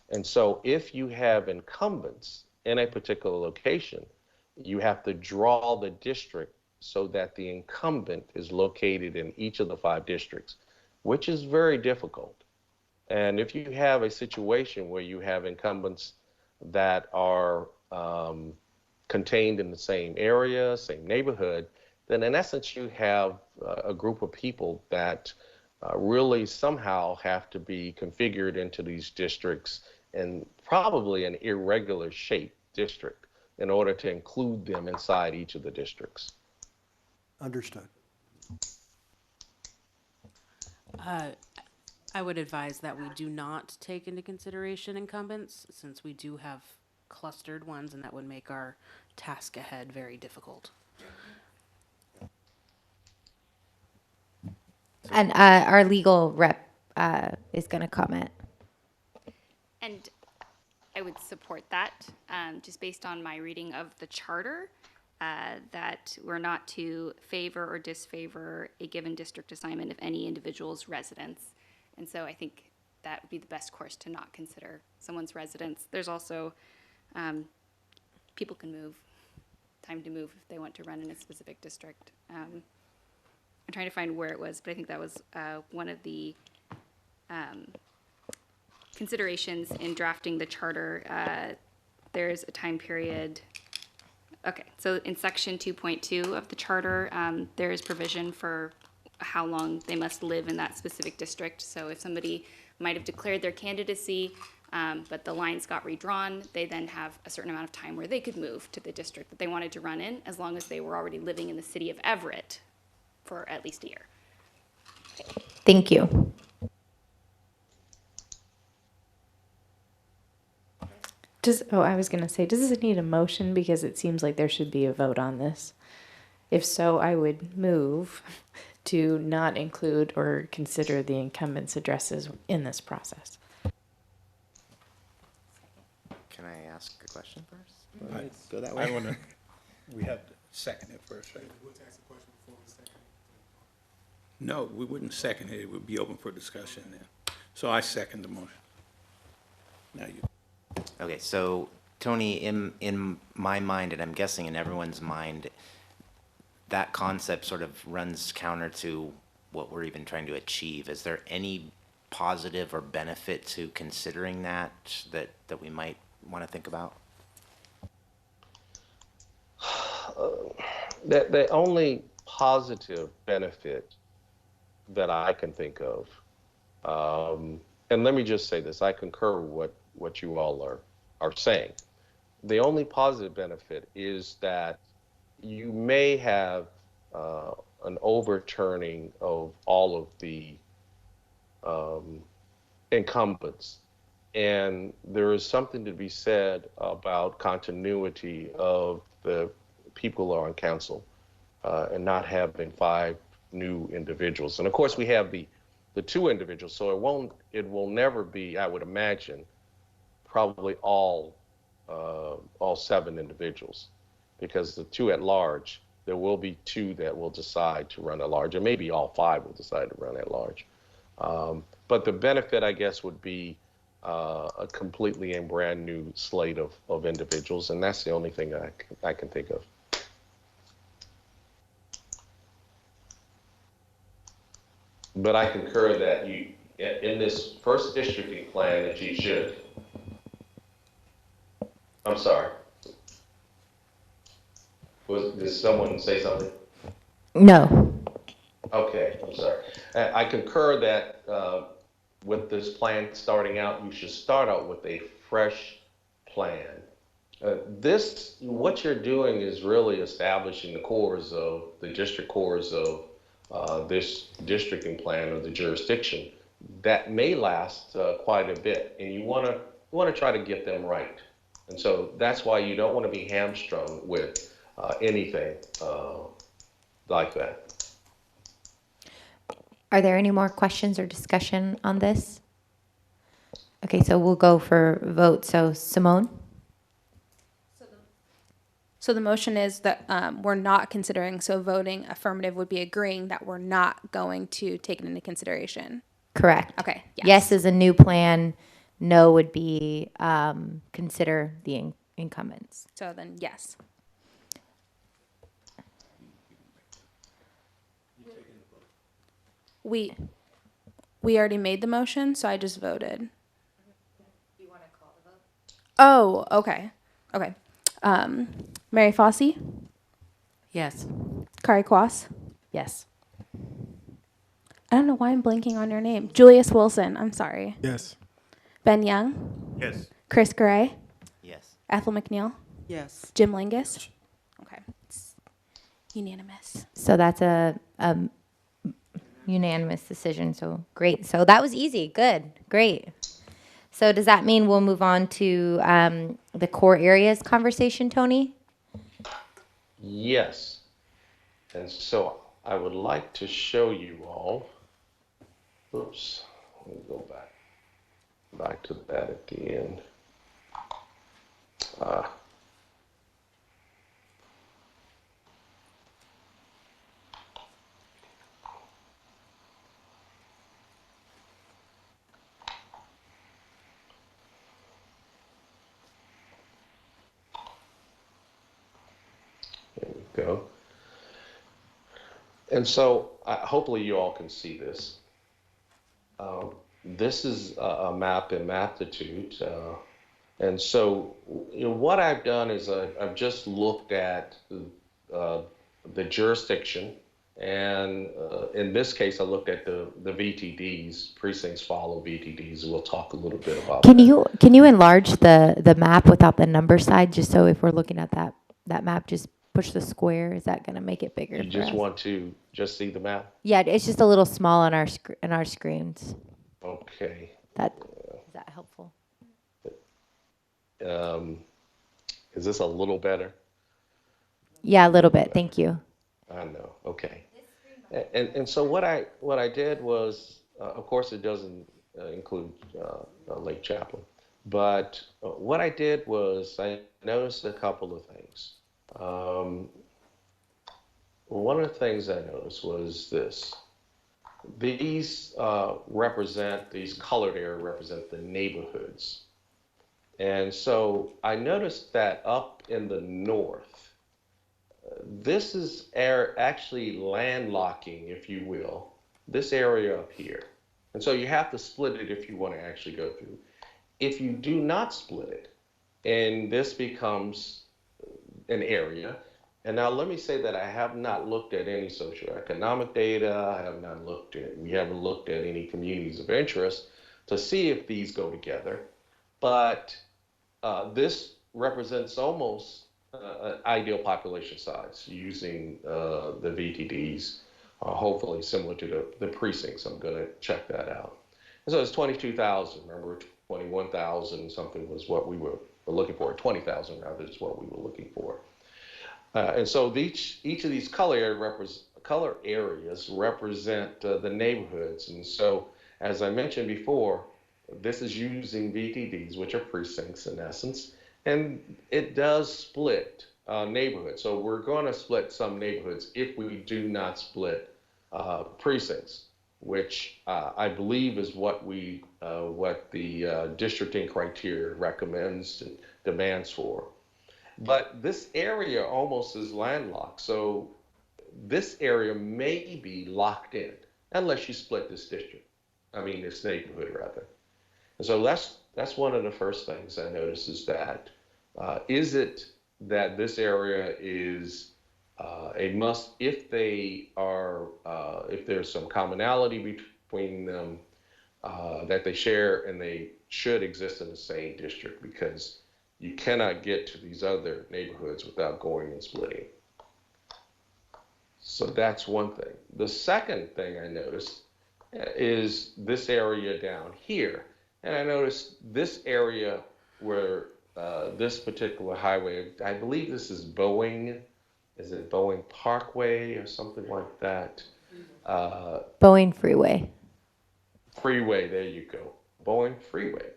And so if you have incumbents in a particular location, you have to draw the district so that the incumbent is located in each of the 5 districts, which is very difficult. And if you have a situation where you have incumbents that are contained in the same area, same neighborhood, then in essence you have a group of people that really somehow have to be configured into these districts in probably an irregular shaped district in order to include them inside each of the districts. Understood. I would advise that we do not take into consideration incumbents, since we do have clustered ones, and that would make our task ahead very difficult. And our legal rep is going to comment. And I would support that, just based on my reading of the charter, that we're not to favor or disfavor a given district assignment of any individual's residence. And so I think that would be the best course, to not consider someone's residence. There's also, people can move, time to move if they want to run in a specific district. I'm trying to find where it was, but I think that was one of the considerations in drafting the charter. There's a time period. Okay, so in section 2.2 of the charter, there is provision for how long they must live in that specific district. So if somebody might have declared their candidacy, but the lines got redrawn, they then have a certain amount of time where they could move to the district that they wanted to run in, as long as they were already living in the city of Everett for at least a year. Thank you. I was going to say, does this need a motion? Because it seems like there should be a vote on this. If so, I would move to not include or consider the incumbents' addresses in this process. Can I ask a question first? Go that way. I want to. We have to second it first, right? No, we wouldn't second it. It would be open for discussion then. So I second the motion. Now you. Okay, so Tony, in my mind, and I'm guessing in everyone's mind, that concept sort of runs counter to what we're even trying to achieve. Is there any positive or benefit to considering that we might want to think about? The only positive benefit that I can think of, and let me just say this, I concur with what you all are saying. the only positive benefit is that you may have an overturning of all of the incumbents. And there is something to be said about continuity of the people who are on council and not having 5 new individuals. And of course, we have the 2 individuals, so it will never be, I would imagine, probably all 7 individuals, because the 2 at large, there will be 2 that will decide to run at large, and maybe all 5 will decide to run at large. But the benefit, I guess, would be a completely and brand new slate of individuals, and that's the only thing I can think of. But I concur that you, in this first districting plan, that you should. I'm sorry. Did someone say something? No. Okay, I'm sorry. I concur that with this plan starting out, you should start out with a fresh plan. What you're doing is really establishing the cores of the district cores of this districting plan or the jurisdiction that may last quite a bit, and you want to try to get them right. And so that's why you don't want to be hamstrung with anything like that. Are there any more questions or discussion on this? Okay, so we'll go for vote. So Simone? So the motion is that we're not considering, so voting affirmative would be agreeing that we're not going to take it into consideration. Correct. Okay, yes. Yes is a new plan. No would be consider the incumbents. So then, yes. We already made the motion, so I just voted. Do you want to call the vote? Oh, okay. Okay. Mary Fossey? Yes. Kari Kwas? Yes. I don't know why I'm blanking on your name. Julius Wilson, I'm sorry. Yes. Ben Young? Yes. Chris Garay? Yes. Ethel McNeil? Yes. Jim Lingus? Okay. It's unanimous. So that's a unanimous decision. So great. So that was easy. Good. Great. So does that mean we'll move on to the core areas conversation, Tony? Yes. And so I would like to show you all, oops, let me go back to that at the end. There we go. And so hopefully you all can see this. This is a map in Maptitude. And so what I've done is I've just looked at the jurisdiction. And in this case, I looked at the VTDs, precincts follow VTDs. We'll talk a little bit about that. Can you enlarge the map without the number side, just so if we're looking at that map, just push the square? Is that going to make it bigger? You just want to just see the map? Yeah, it's just a little small on our screens. Okay. Is that helpful? Is this a little better? Yeah, a little bit. Thank you. I know. Okay. And so what I did was, of course, it doesn't include Lake Chaplin, but what I did was I noticed a couple of things. One of the things I noticed was this. These these colored areas represent the neighborhoods. And so I noticed that up in the north, this is actually landlocking, if you will, this area up here. And so you have to split it if you want to actually go through. If you do not split it, and this becomes an area, and now let me say that I have not looked at any socioeconomic data, we haven't looked at any communities of interest to see if these go together, but this represents almost an ideal population size using the VTDs, hopefully similar to the precincts. I'm going to check that out. And so it's 22,000. Remember, 21,000 something was what we were looking for. 20,000 rather is what we were looking for. And so each of these color areas represent the neighborhoods. And so, as I mentioned before, this is using VTDs, which are precincts in essence, and it does split neighborhoods. So we're going to split some neighborhoods if we do not split precincts, which I believe is what the districting criteria recommends and demands for. But this area almost is landlocked, so this area may be locked in unless you split this this neighborhood rather. And so that's one of the first things I notice is that is it that this area is a must if they are if there's some commonality between them that they share and they should exist in the same district, because you cannot get to these other neighborhoods without going and splitting. So that's one thing. The second thing I noticed is this area down here. And I noticed this area where this particular highway, I believe this is Boeing, is it Boeing Parkway or something like that? Boeing Freeway. Freeway, there you go. Boeing Freeway.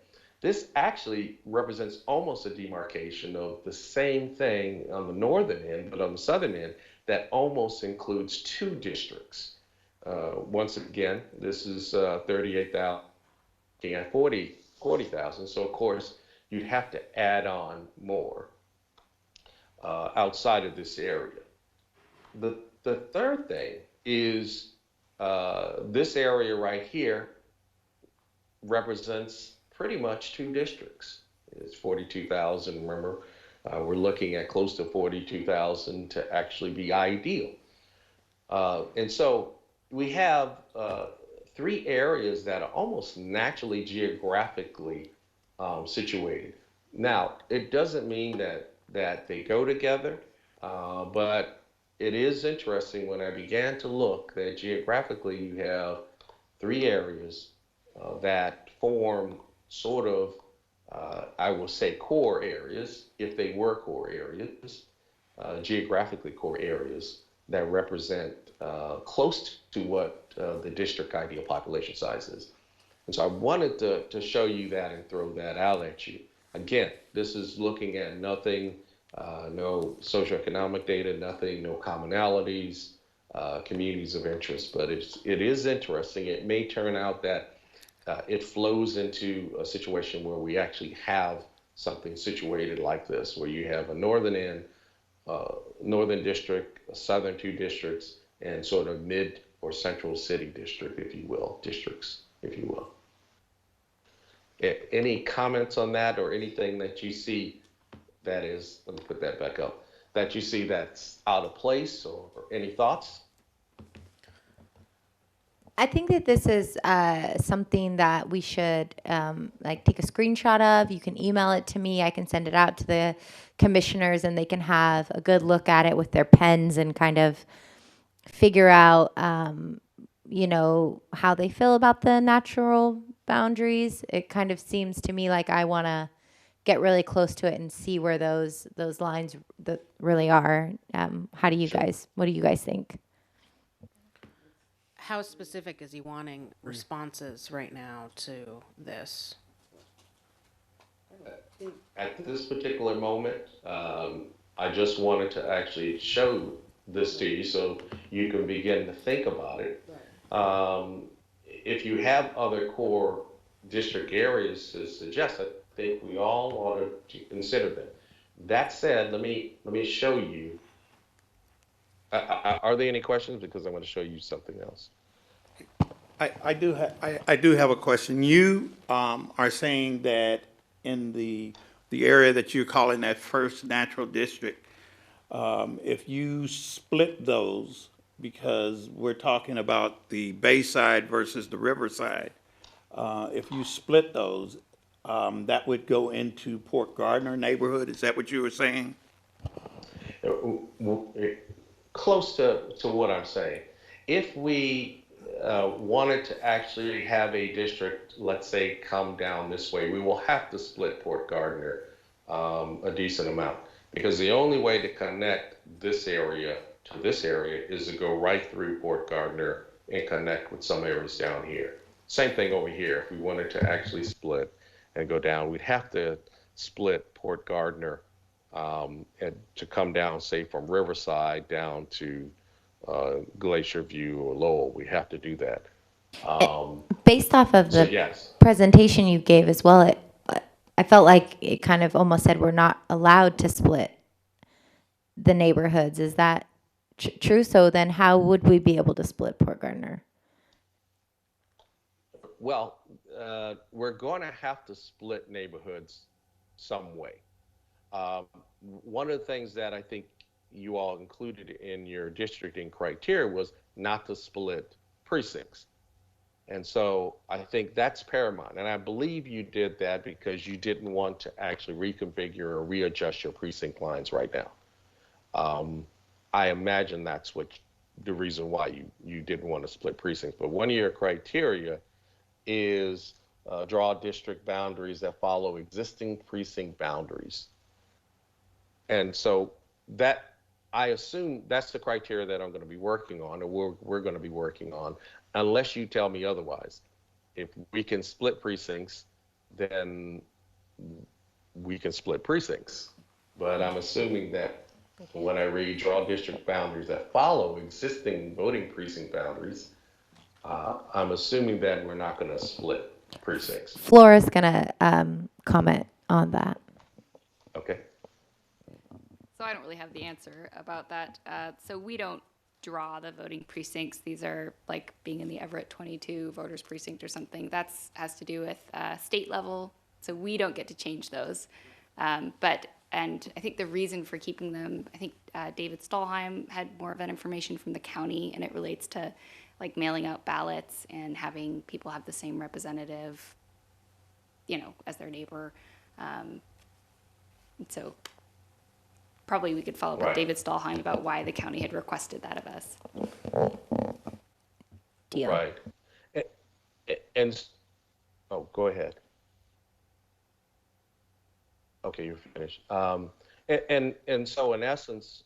This actually represents almost a demarcation of the same thing on the northern end, but on the southern end, that almost includes two districts. Once again, this is 38,000 and 40,000. So of course, you'd have to add on more outside of this area. The third thing is this area right here represents pretty much two districts. It's 42,000, remember, we're looking at close to 42,000 to actually be ideal. And so we have three areas that are almost naturally geographically situated. Now, it doesn't mean that they go together, but it is interesting when I began to look that geographically you have three areas that form sort of, I will say, core areas, if they were core areas, geographically core areas that represent close to what the district ideal population size is. And so I wanted to show you that and throw that out at you. Again, this is looking at nothing, no socioeconomic data, nothing, no commonalities, communities of interest, but it is interesting. It may turn out that it flows into a situation where we actually have something situated like this, where you have a northern end, northern district, southern two districts, and sort of mid or central city district, if you will, districts, if you will. Any comments on that or anything that you see that is, let me put that back up, that you see that's out of place or any thoughts? I think that this is something that we should take a screenshot of. You can email it to me. I can send it out to the commissioners, and they can have a good look at it with their pens and kind of figure out, how they feel about the natural boundaries. It kind of seems to me like I want to get really close to it and see where those lines that really are. What do you guys think? How specific is he wanting responses right now to this? At this particular moment, I just wanted to actually show this to you so you can begin to think about it. If you have other core district areas to suggest, I think we all ought to consider them. That said, let me show you. Are there any questions? Because I want to show you something else. I do have a question. You are saying that in the area that you're calling that first natural district, if you split those, because we're talking about the Bayside versus the Riverside, if you split those, that would go into Port Gardner neighborhood. Is that what you were saying? Close to what I'm saying. If we wanted to actually have a district, let's say, come down this way, we will have to split Port Gardner a decent amount, because the only way to connect this area to this area is to go right through Port Gardner and connect with some areas down here. Same thing over here. If we wanted to actually split and go down, we'd have to split Port Gardner and to come down, say, from Riverside down to Glacier View or Lowell. We have to do that. Based off of So the yes, presentation you gave as well, I felt like it kind of almost said we're not allowed to split the neighborhoods. Is that true? So then how would we be able to split Port Gardner? well, we're going to have to split neighborhoods some way. One of the things that I think you all included in your districting criteria was not to split precincts. And so I think that's paramount. And I believe you did that because you didn't want to actually reconfigure or readjust your precinct lines right now. I imagine that's the reason why you didn't want to split precincts. But one of your criteria is draw district boundaries that follow existing precinct boundaries. And so that, I assume that's the criteria that I'm going to be working on, or we're going to be working on, unless you tell me otherwise. If we can split precincts, then we can split precincts. But I'm assuming that when I read draw district boundaries that follow existing voting precinct boundaries, I'm assuming that we're not going to split precincts. Flora's gonna comment on that. Okay. So I don't really have the answer about that. So we don't draw the voting precincts. These are like being in the Everett 22 voters precinct or something. That's has to do with state level. So we don't get to change those. And I think the reason for keeping them, I think David Stallheim had more of that information from the county, and it relates to like mailing out ballots and having people have the same representative, as their neighbor. So probably we could follow up with David Stallheim about why the county had requested that of us. Deal. Right. And oh, go ahead. Okay, you're finished. And so in essence,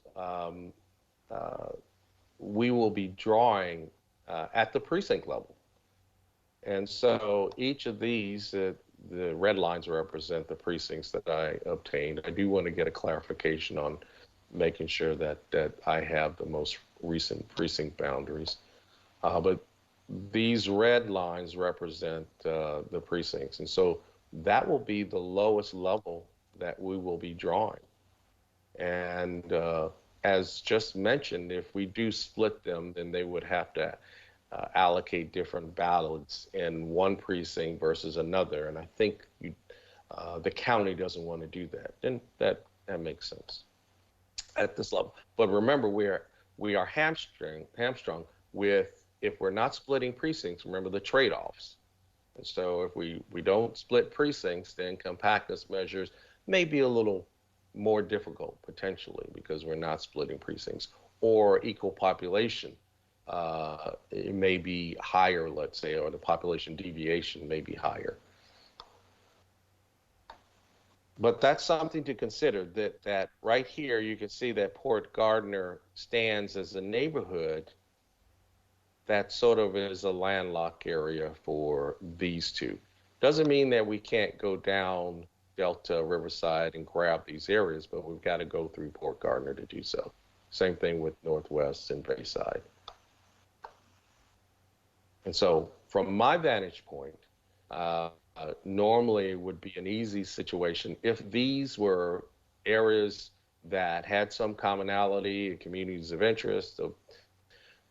we will be drawing at the precinct level. And so each of these, the red lines represent the precincts that I obtained. I do want to get a clarification on making sure that I have the most recent precinct boundaries. But these red lines represent the precincts. And so that will be the lowest level that we will be drawing. And as just mentioned, if we do split them, then they would have to allocate different ballots in one precinct versus another. And I think the county doesn't want to do that. And that makes sense at this level. But remember, we are hamstrung with, if we're not splitting precincts, remember the trade-offs. And so if we don't split precincts, then compactness measures may be a little more difficult potentially because we're not splitting precincts, or equal population. It may be higher, let's say, or the population deviation may be higher. But that's something to consider, that right here you can see that Port Gardner stands as a neighborhood that sort of is a landlocked area for these two. Doesn't mean that we can't go down Delta, Riverside, and grab these areas, but we've got to go through Port Gardner to do so. Same thing with Northwest and Bayside. And so from my vantage point, normally it would be an easy situation if these were areas that had some commonality, communities of interest, the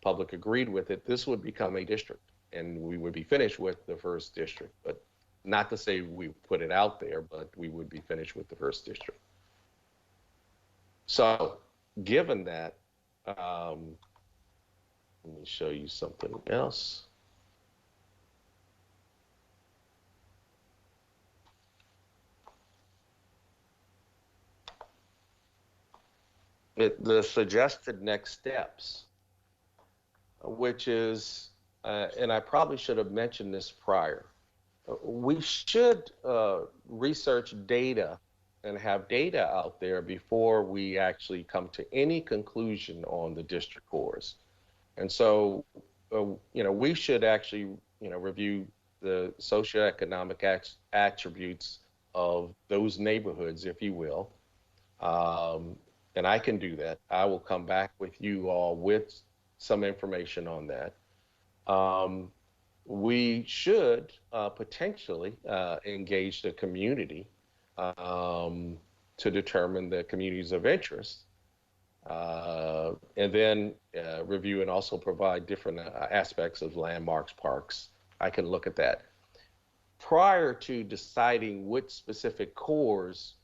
public agreed with it, this would become a district and we would be finished with the first district. But not to say we put it out there, but we would be finished with the first district. So given that, let me show you something else. the suggested next steps, which is, and I probably should have mentioned this prior, we should research data and have data out there before we actually come to any conclusion on the district cores. And so, we should actually, review the socioeconomic attributes of those neighborhoods, if you will. And I can do that. I will come back with you all with some information on that. We should potentially engage the community to determine the communities of interest, and then review and also provide different aspects of landmarks, parks. I can look at that. Prior to deciding which specific cores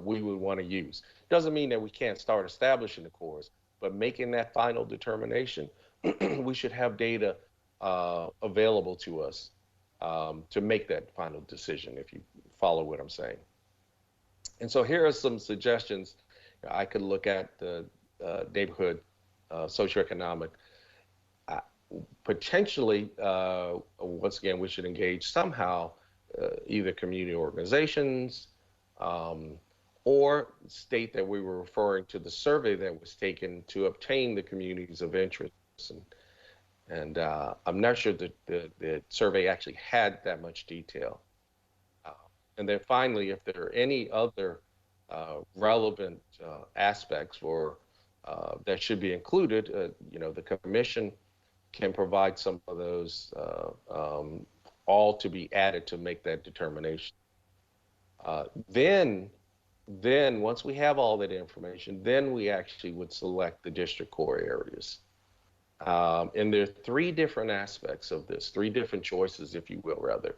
we would want to use. Doesn't mean that we can't start establishing the cores, but making that final determination, we should have data available to us to make that final decision, if you follow what I'm saying. And so here are some suggestions. I could look at the neighborhood socioeconomic. Potentially, once again, we should engage somehow either community organizations or state that we were referring to the survey that was taken to obtain the communities of interest. And I'm not sure that the survey actually had that much detail. And then finally, if there are any other relevant aspects or that should be included, the commission can provide some of those all to be added to make that determination. Then once we have all that information, then we actually would select the district core areas. And there are three different aspects of this, three different choices, if you will, rather.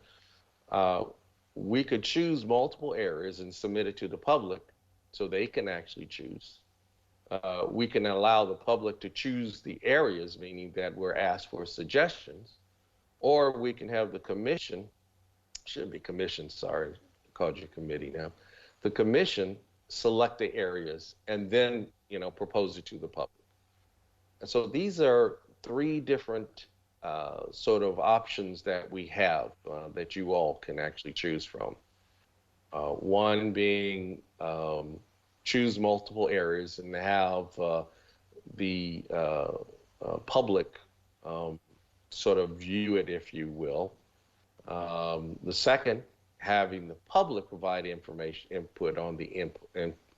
We could choose multiple areas and submit it to the public so they can actually choose. We can allow the public to choose the areas, meaning that we're asked for suggestions, or we can have the commission, shouldn't be commission, sorry, I called you committee now. The commission select the areas and then, propose it to the public. And so these are three different sort of options that we have that you all can actually choose from. One being choose multiple areas and have the public sort of view it, if you will. The second, having the public provide input on the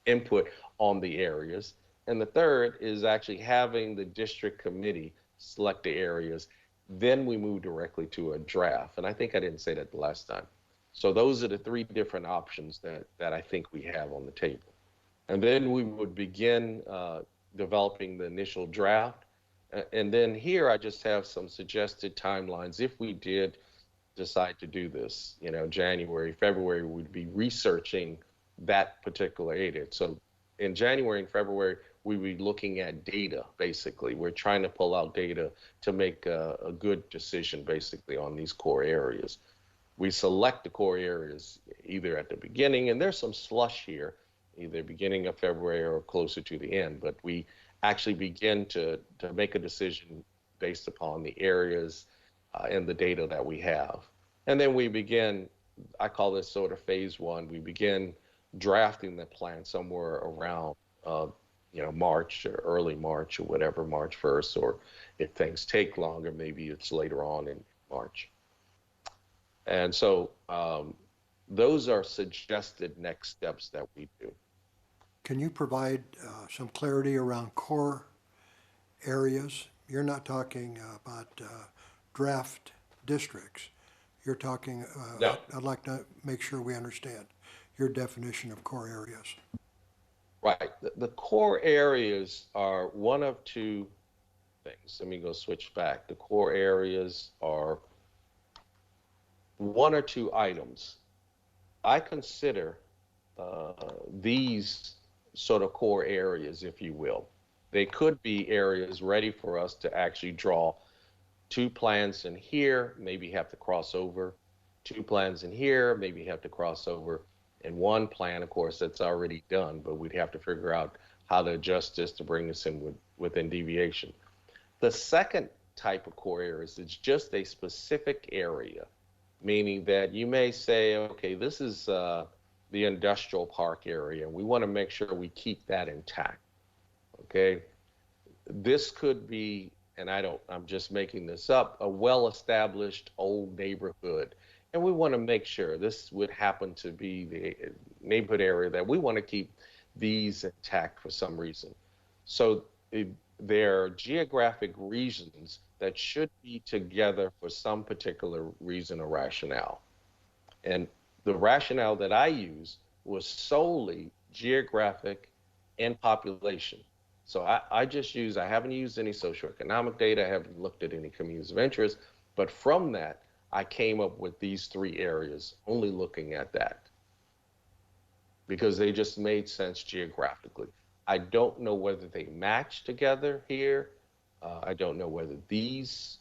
input on the areas. And the third is actually having the district committee select the areas. Then we move directly to a draft. And I think I didn't say that the last time. So those are the three different options that I think we have on the table. And then we would begin developing the initial draft. And then here I just have some suggested timelines. If we did decide to do this, January, February, we'd be researching that particular area. So in January and February, we would be looking at data, basically. We're trying to pull out data to make a good decision, basically, on these core areas. We select the core areas either at the beginning, and there's some slush here, either beginning of February or closer to the end, but we actually begin to make a decision based upon the areas and the data that we have. And then we begin, I call this sort of phase one, we begin drafting the plan somewhere around March or early March or whatever, March 1st, or if things take longer, maybe it's later on in March. And so those are suggested next steps that we do. Can you provide some clarity around core areas? You're not talking about draft districts. You're talking, No. I'd like to make sure we understand your definition of core areas. Right. The core areas are one of two things. Let me go switch back. The core areas are one or two items. I consider these sort of core areas, if you will. They could be areas ready for us to actually draw two plans in here, maybe have to cross over, two plans in here, maybe have to cross over, and one plan, of course, that's already done, but we'd have to figure out how to adjust this to bring this in within deviation. The second type of core areas is just a specific area, meaning that you may say, okay, this is the industrial park area, and we want to make sure we keep that intact. Okay, this could be, and I'm just making this up, a well-established old neighborhood, and we want to make sure this would happen to be the neighborhood area that we want to keep these intact for some reason. So there are geographic regions that should be together for some particular reason or rationale. And the rationale that I used was solely geographic and population. So I haven't used any socioeconomic data, I haven't looked at any communities of interest, but from that, I came up with these 3 areas, only looking at that, because they just made sense geographically. I don't know whether they match together here. I don't know whether these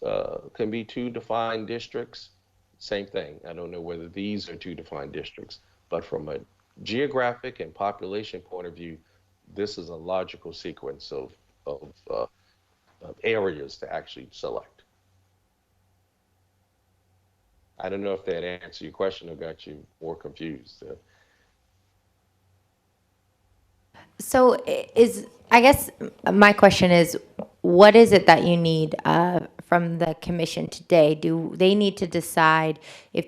can be 2 defined districts. Same thing. I don't know whether these are 2 defined districts. But from a geographic and population point of view, this is a logical sequence of areas to actually select. I don't know if that answered your question or got you more confused. So I guess my question is, what is it that you need from the commission today? Do they need to decide if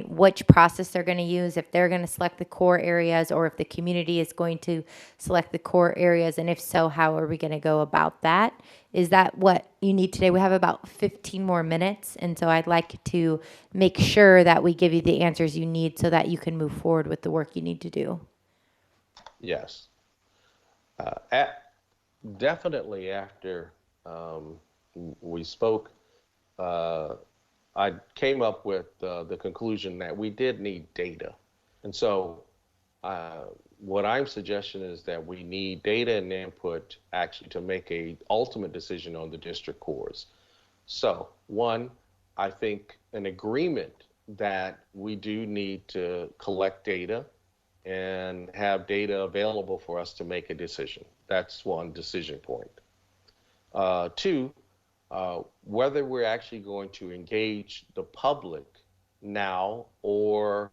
which process they're going to use, if they're going to select the core areas, or if the community is going to select the core areas? And if so, how are we going to go about that? Is that what you need today? We have about 15 more minutes, and so I'd like to make sure that we give you the answers you need so that you can move forward with the work you need to do. Yes. Definitely after we spoke, I came up with the conclusion that we did need data. And so what I'm suggesting is that we need data and input actually to make a ultimate decision on the district cores. So one, I think an agreement that we do need to collect data and have data available for us to make a decision. That's one decision point. 2, whether we're actually going to engage the public now or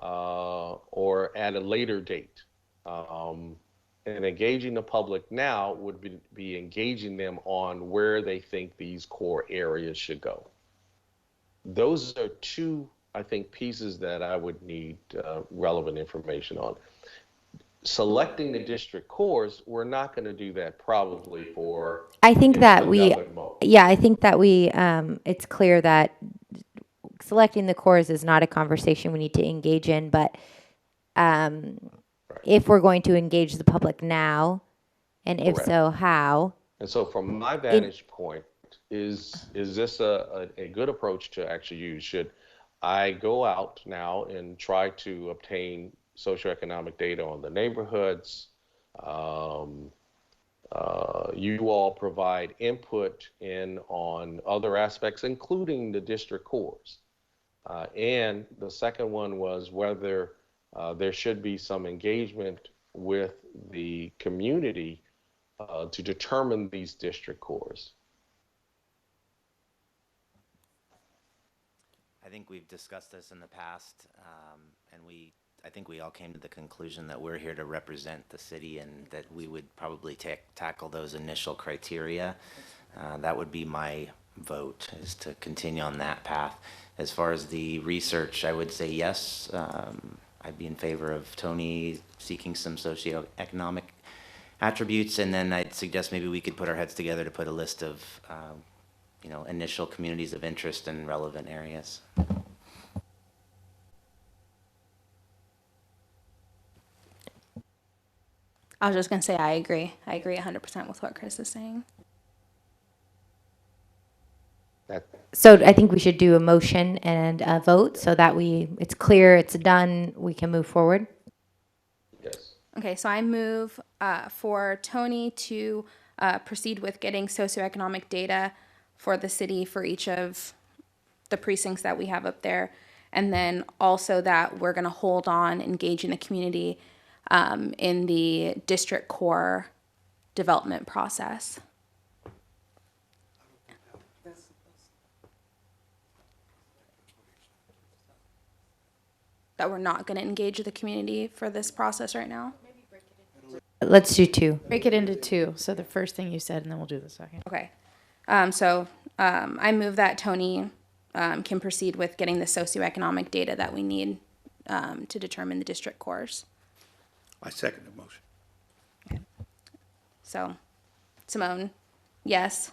at a later date. And engaging the public now would be engaging them on where they think these core areas should go. Those are 2, I think, pieces that I would need relevant information on. Selecting the district cores, we're not going to do that probably for I think that another month. I think that it's clear that selecting the cores is not a conversation we need to engage in, but if we're going to engage the public now, and if Correct. so, how? And so from my vantage point, is this a good approach to actually use? Should I go out now and try to obtain socioeconomic data on the neighborhoods? You all provide input on other aspects, including the district cores. And the second one was whether there should be some engagement with the community to determine these district cores. I think we've discussed this in the past, and I think we all came to the conclusion that we're here to represent the city and that we would probably tackle those initial criteria. That would be my vote, is to continue on that path. As far as the research, I would say yes. I'd be in favor of Tony seeking some socioeconomic attributes, and then I'd suggest maybe we could put our heads together to put a list of initial communities of interest in relevant areas. I was just going to say I agree. I agree 100% with what Chris is saying. So I think we should do a motion and a vote so that it's clear, it's done, we can move forward. Yes. Okay, so I move for Tony to proceed with getting socioeconomic data for the city for each of the precincts that we have up there. And then also that we're going to hold on engaging the community in the district core development process. That we're not going to engage the community for this process right now? Let's do two. Break it into two. So the first thing you said, and then we'll do the second. Okay. I move that Tony can proceed with getting the socioeconomic data that we need to determine the district cores. I second the motion. So, Simone, yes.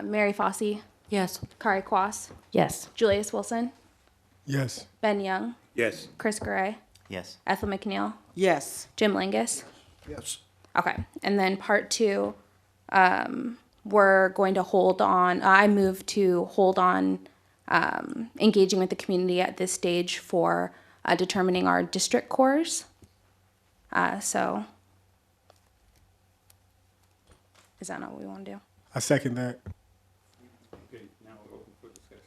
Mary Fossey, Yes. Kari Kwas, Yes. Julius Wilson, Yes. Ben Young, Yes. Chris Garay, Yes. Ethel McNeil, Yes. Jim Lingus. Yes. Okay, and then part two, we're going to hold on, I move to hold on engaging with the community at this stage for determining our district cores. So, is that not what we want to do? I second that. Okay, now we're open for discussion.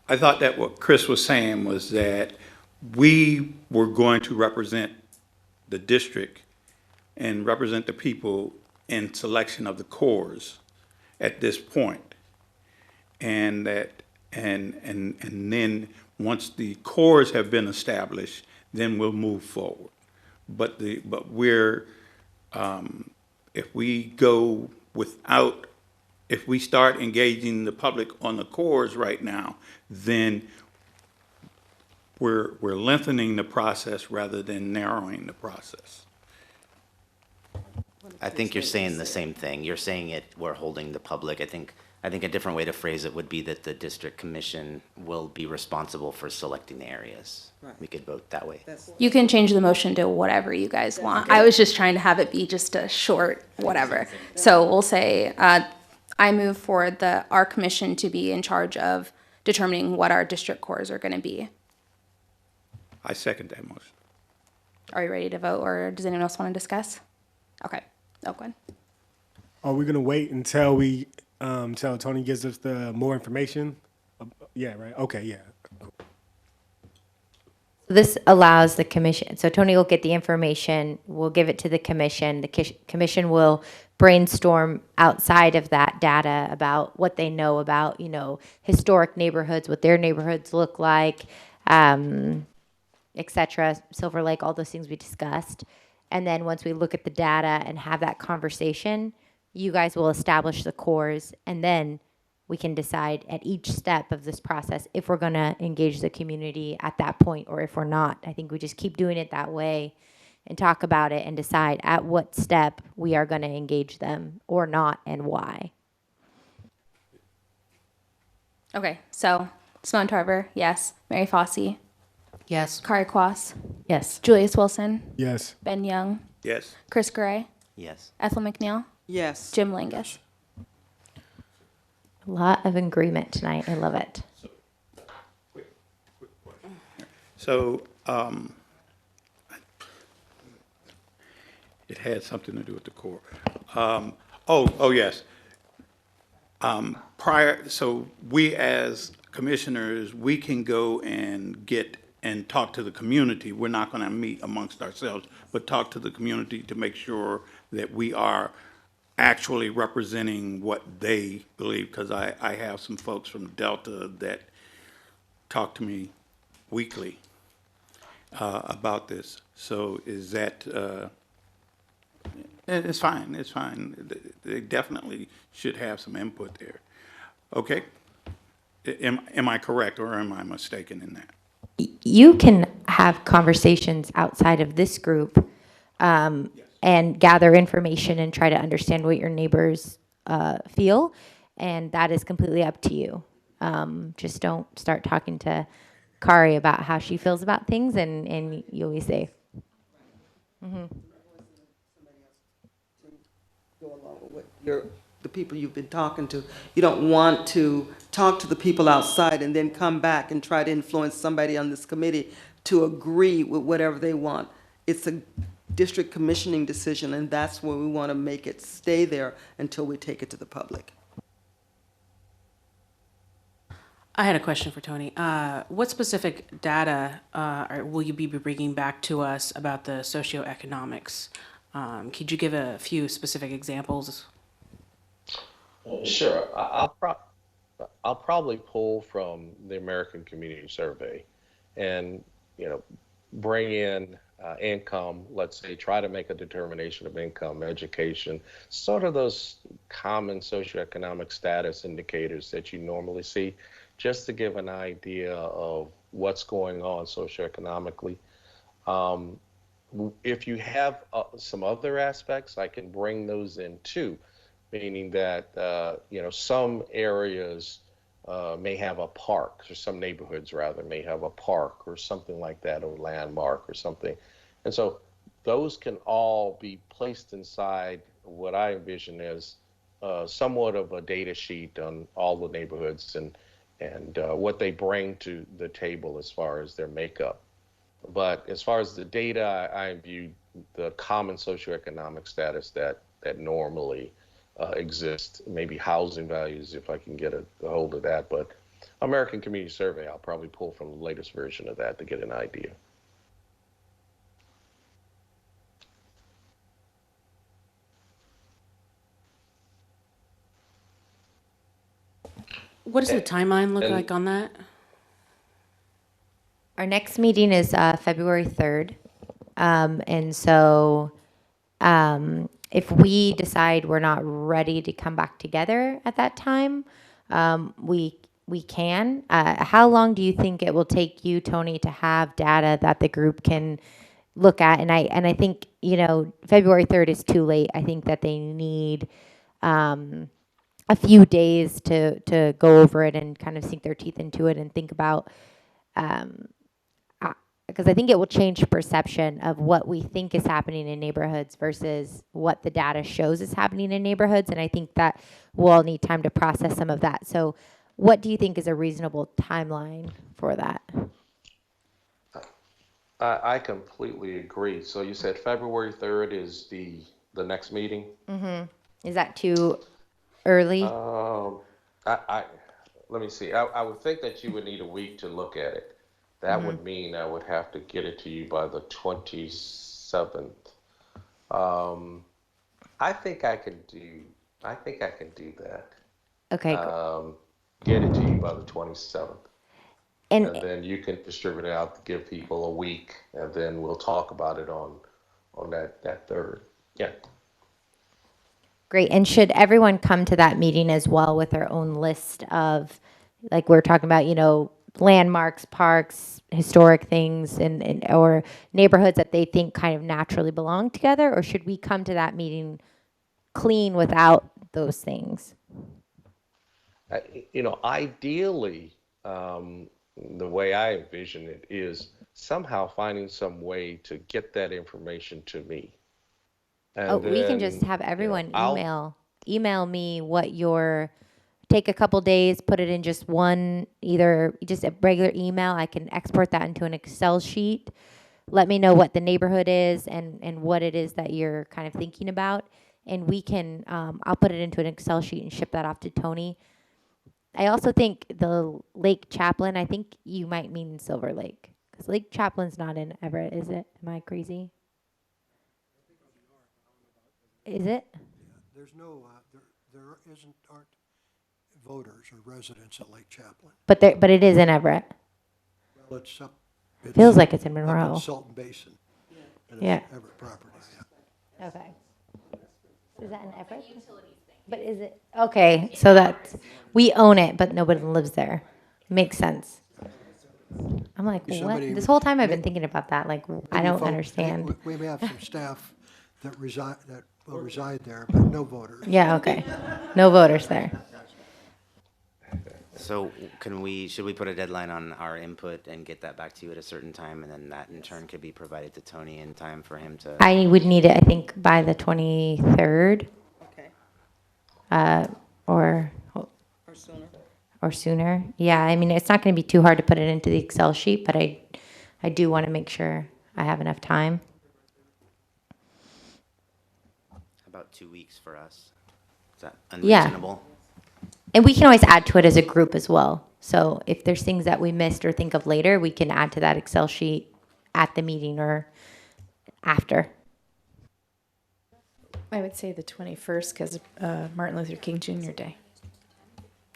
I thought that what Chris was saying was that we were going to represent the district and represent the people in selection of the cores at this point. And that, and then once the cores have been established, then we'll move forward. But we're, if we go without, if we start engaging the public on the cores right now, then we're lengthening the process rather than narrowing the process. I think you're saying the same thing. You're saying it, we're holding the public. I think a different way to phrase it would be that the district commission will be responsible for selecting the areas. Right. We could vote that way. You can change the motion to whatever you guys want. I was just trying to have it be just a short whatever. So we'll say, I move for our commission to be in charge of determining what our district cores are going to be. I second that motion. Are you ready to vote, or does anyone else want to discuss? Okay. Oh, go ahead. Are we gonna wait until we till Tony gives us the more information? Yeah, right. Okay, yeah. This allows the commission, so Tony will get the information, we'll give it to the commission. The commission will brainstorm outside of that data about what they know about, historic neighborhoods, what their neighborhoods look like, et cetera, Silver Lake, all those things we discussed. And then once we look at the data and have that conversation, you guys will establish the cores, and then we can decide at each step of this process if we're going to engage the community at that point or if we're not. I think we just keep doing it that way and talk about it and decide at what step we are going to engage them or not and why. Okay. So Simone Tarver, yes. Mary Fossey, Yes. Kari Kwas, Yes. Julius Wilson, Yes. Ben Young, Yes. Chris Garay, Yes. Ethel McNeil, Yes. Jim Lingus. A lot of agreement tonight. I love it. So, it had something to do with the core. Yes. So we as commissioners, we can go and get and talk to the community. We're not going to meet amongst ourselves, but talk to the community to make sure that we are actually representing what they believe, because I have some folks from Delta that talk to me weekly about this. So is that, it's fine, it's fine. They definitely should have some input there. Okay? Am I correct or am I mistaken in that? You can have conversations outside of this group and gather information and try to understand what your neighbors feel, and that is completely up to you. Just don't start talking to Kari about how she feels about things, and you'll be safe. Go along with the people you've been talking to. You don't want to talk to the people outside and then come back and try to influence somebody on this committee to agree with whatever they want. It's a district commissioning decision, and that's where we want to make it stay there until we take it to the public. I had a question for Tony. What specific data will you be bringing back to us about the socioeconomics? Could you give a few specific examples? Sure. I'll probably pull from the American Community Survey and, you know, bring in income, let's say, try to make a determination of income, education, sort of those common socioeconomic status indicators that you normally see, just to give an idea of what's going on socioeconomically. Um, if you have some other aspects, I can bring those in too, meaning that you know, some areas may have a park, or some neighborhoods rather may have a park or something like that, or landmark or something, and so those can all be placed inside what I envision as somewhat of a data sheet on all the neighborhoods and what they bring to the table as far as their makeup. But as far as the data, I view the common socioeconomic status that normally exist, maybe housing values if I can get a hold of that. But American Community Survey, I'll probably pull from the latest version of that to get an idea. What does the timeline look And like on that? Our next meeting is February 3rd. And so if we decide we're not ready to come back together at that time, we can. How long do you think it will take you, Tony, to have data that the group can look at? And I think, you know, February 3rd is too late. I think that they need a few days to go over it and kind of sink their teeth into it and think about, because I think it will change perception of what we think is happening in neighborhoods versus what the data shows is happening in neighborhoods. And I think that we'll all need time to process some of that. So what do you think is a reasonable timeline for that? I completely agree. So you said February 3rd is the next meeting? Is that too early? I let me see. I would think that you would need a week to look at it. That would mean I would have to get it to you by the 27th. I think I can do. I think I can do that. Okay. Get it to you by the 27th, And and then you can distribute it out to give people a week, and then we'll talk about it on that third. Yeah. great. And should everyone come to that meeting as well with their own list of, like we're talking about, you know, landmarks, parks, historic things, and or neighborhoods that they think kind of naturally belong together? Or should we come to that meeting clean without those things? You know, ideally, the way I envision it is somehow finding some way to get that information to me. Oh, And we can just then, have you know, everyone I'll, email me what your, take a couple days, put it in just one, either just a regular email. I can export that into an Excel sheet. Let me know what the neighborhood is and what it is that you're kind of thinking about. And we can, I'll put it into an Excel sheet and ship that off to Tony. I also think the Lake Chaplin, I think you might mean Silver Lake. Because Lake Chaplin's not in Everett, is it? Am I crazy? Is it? There's no, there aren't voters or residents at Lake Chaplin. But it is in Everett. Well, it's up. Feels like it's in Up Monroe. in Salton Basin. And it's Yeah. Everett property, yeah. Okay. Is that an Everett? But is it, okay, so that's, we own it, but nobody lives there. Makes sense. I'm like, what? Somebody- This whole time I've been thinking about that, like, I Maybe don't folk- understand. We may have some staff that will reside there, but no voters. Yeah, okay. No voters there. So should we put a deadline on our input and get that back to you at a certain time, and then that in turn could be provided to Tony in time for him to? I would need it, I think, by the 23rd. Okay. Or Or sooner. or sooner. Yeah, I mean, it's not going to be too hard to put it into the Excel sheet, but I do want to make sure I have enough time. About 2 weeks for us. Is that Yeah. unreasonable? And we can always add to it as a group as well. So if there's things that we missed or think of later, we can add to that Excel sheet at the meeting or after. I would say the 21st because Martin Luther King Jr. Day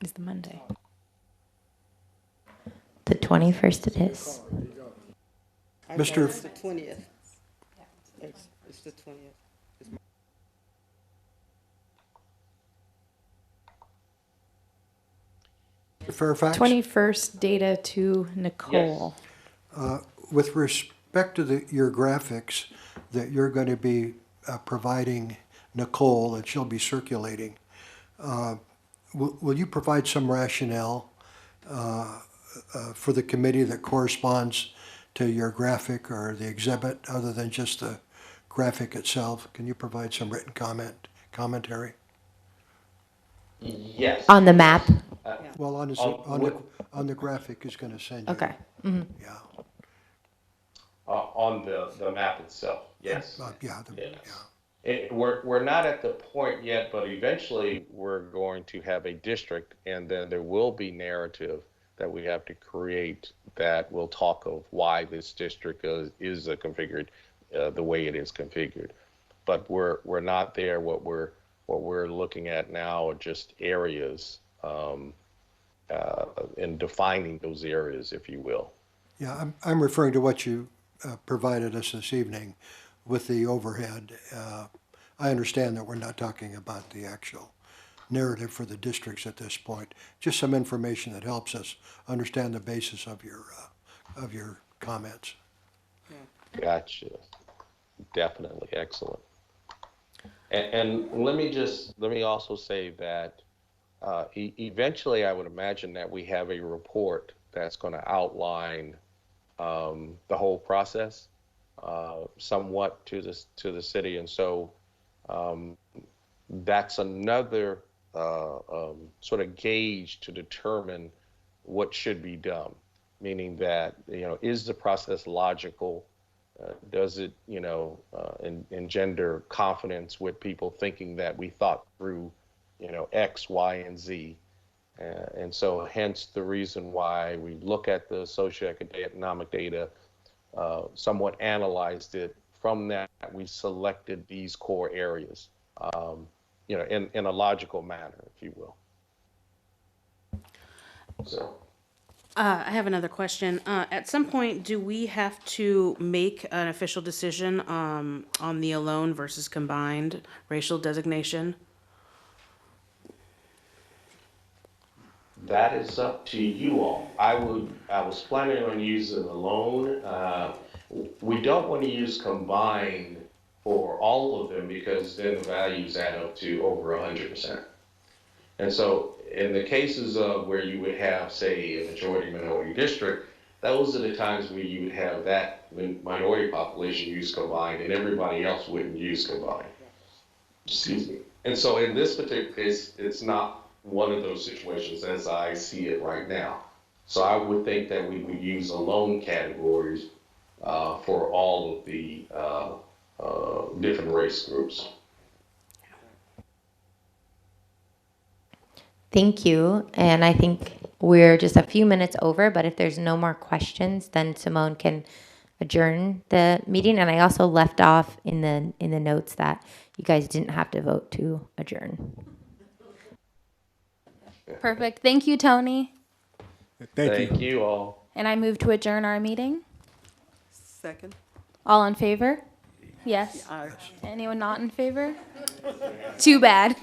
is the Monday. The 21st it is. Mr. It's the 20th. It's the 20th. Fairfax? 21st data to Nicole. With respect to your graphics that you're going to be providing Nicole, that she'll be circulating, will you provide some rationale for the committee that corresponds to your graphic or the exhibit, other than just the graphic itself? Can you provide some written commentary? Yes. On the map? Well, on the graphic he's going to send you. Okay. Yeah. On the map itself, yes. Yeah. Yeah. We're not at the point yet, but eventually we're going to have a district, and then there will be narrative that we have to create that will talk of why this district is configured the way it is configured. But we're not there. What we're looking at now are just areas and defining those areas, if you will. Yeah, I'm referring to what you provided us this evening with the overhead. I understand that we're not talking about the actual narrative for the districts at this point. Just some information that helps us understand the basis of your comments. Gotcha. Definitely. Excellent. And let me also say that eventually I would imagine that we have a report that's going to outline the whole process somewhat to the city. And so that's another sort of gauge to determine what should be done, meaning that, is the process logical? Does it, engender confidence with people thinking that we thought through, X, Y, and Z? And so hence the reason why we look at the socioeconomic data, somewhat analyzed it. From that, we selected these core areas, in a logical manner, if you will. So. I have another question. At some point, do we have to make an official decision on the alone versus combined racial designation? That is up to you all. I was planning on using alone. We don't want to use combined for all of them because then the values add up to over 100%. And so in the cases of where you would have, say, a majority minority district, those are the times where you would have that minority population use combined and everybody else wouldn't use combined. Excuse me. And so in this particular case, it's not one of those situations as I see it right now. So I would think that we would use alone categories for all of the different race groups. Thank you. And I think we're just a few minutes over, but if there's no more questions, then Simone can adjourn the meeting. And I also left off in the notes that you guys didn't have to vote to adjourn. Perfect. Thank you, Tony. Thank you all. And I move to adjourn our meeting. Second? All in favor? Yes. Aye. Anyone not in favor? Too bad.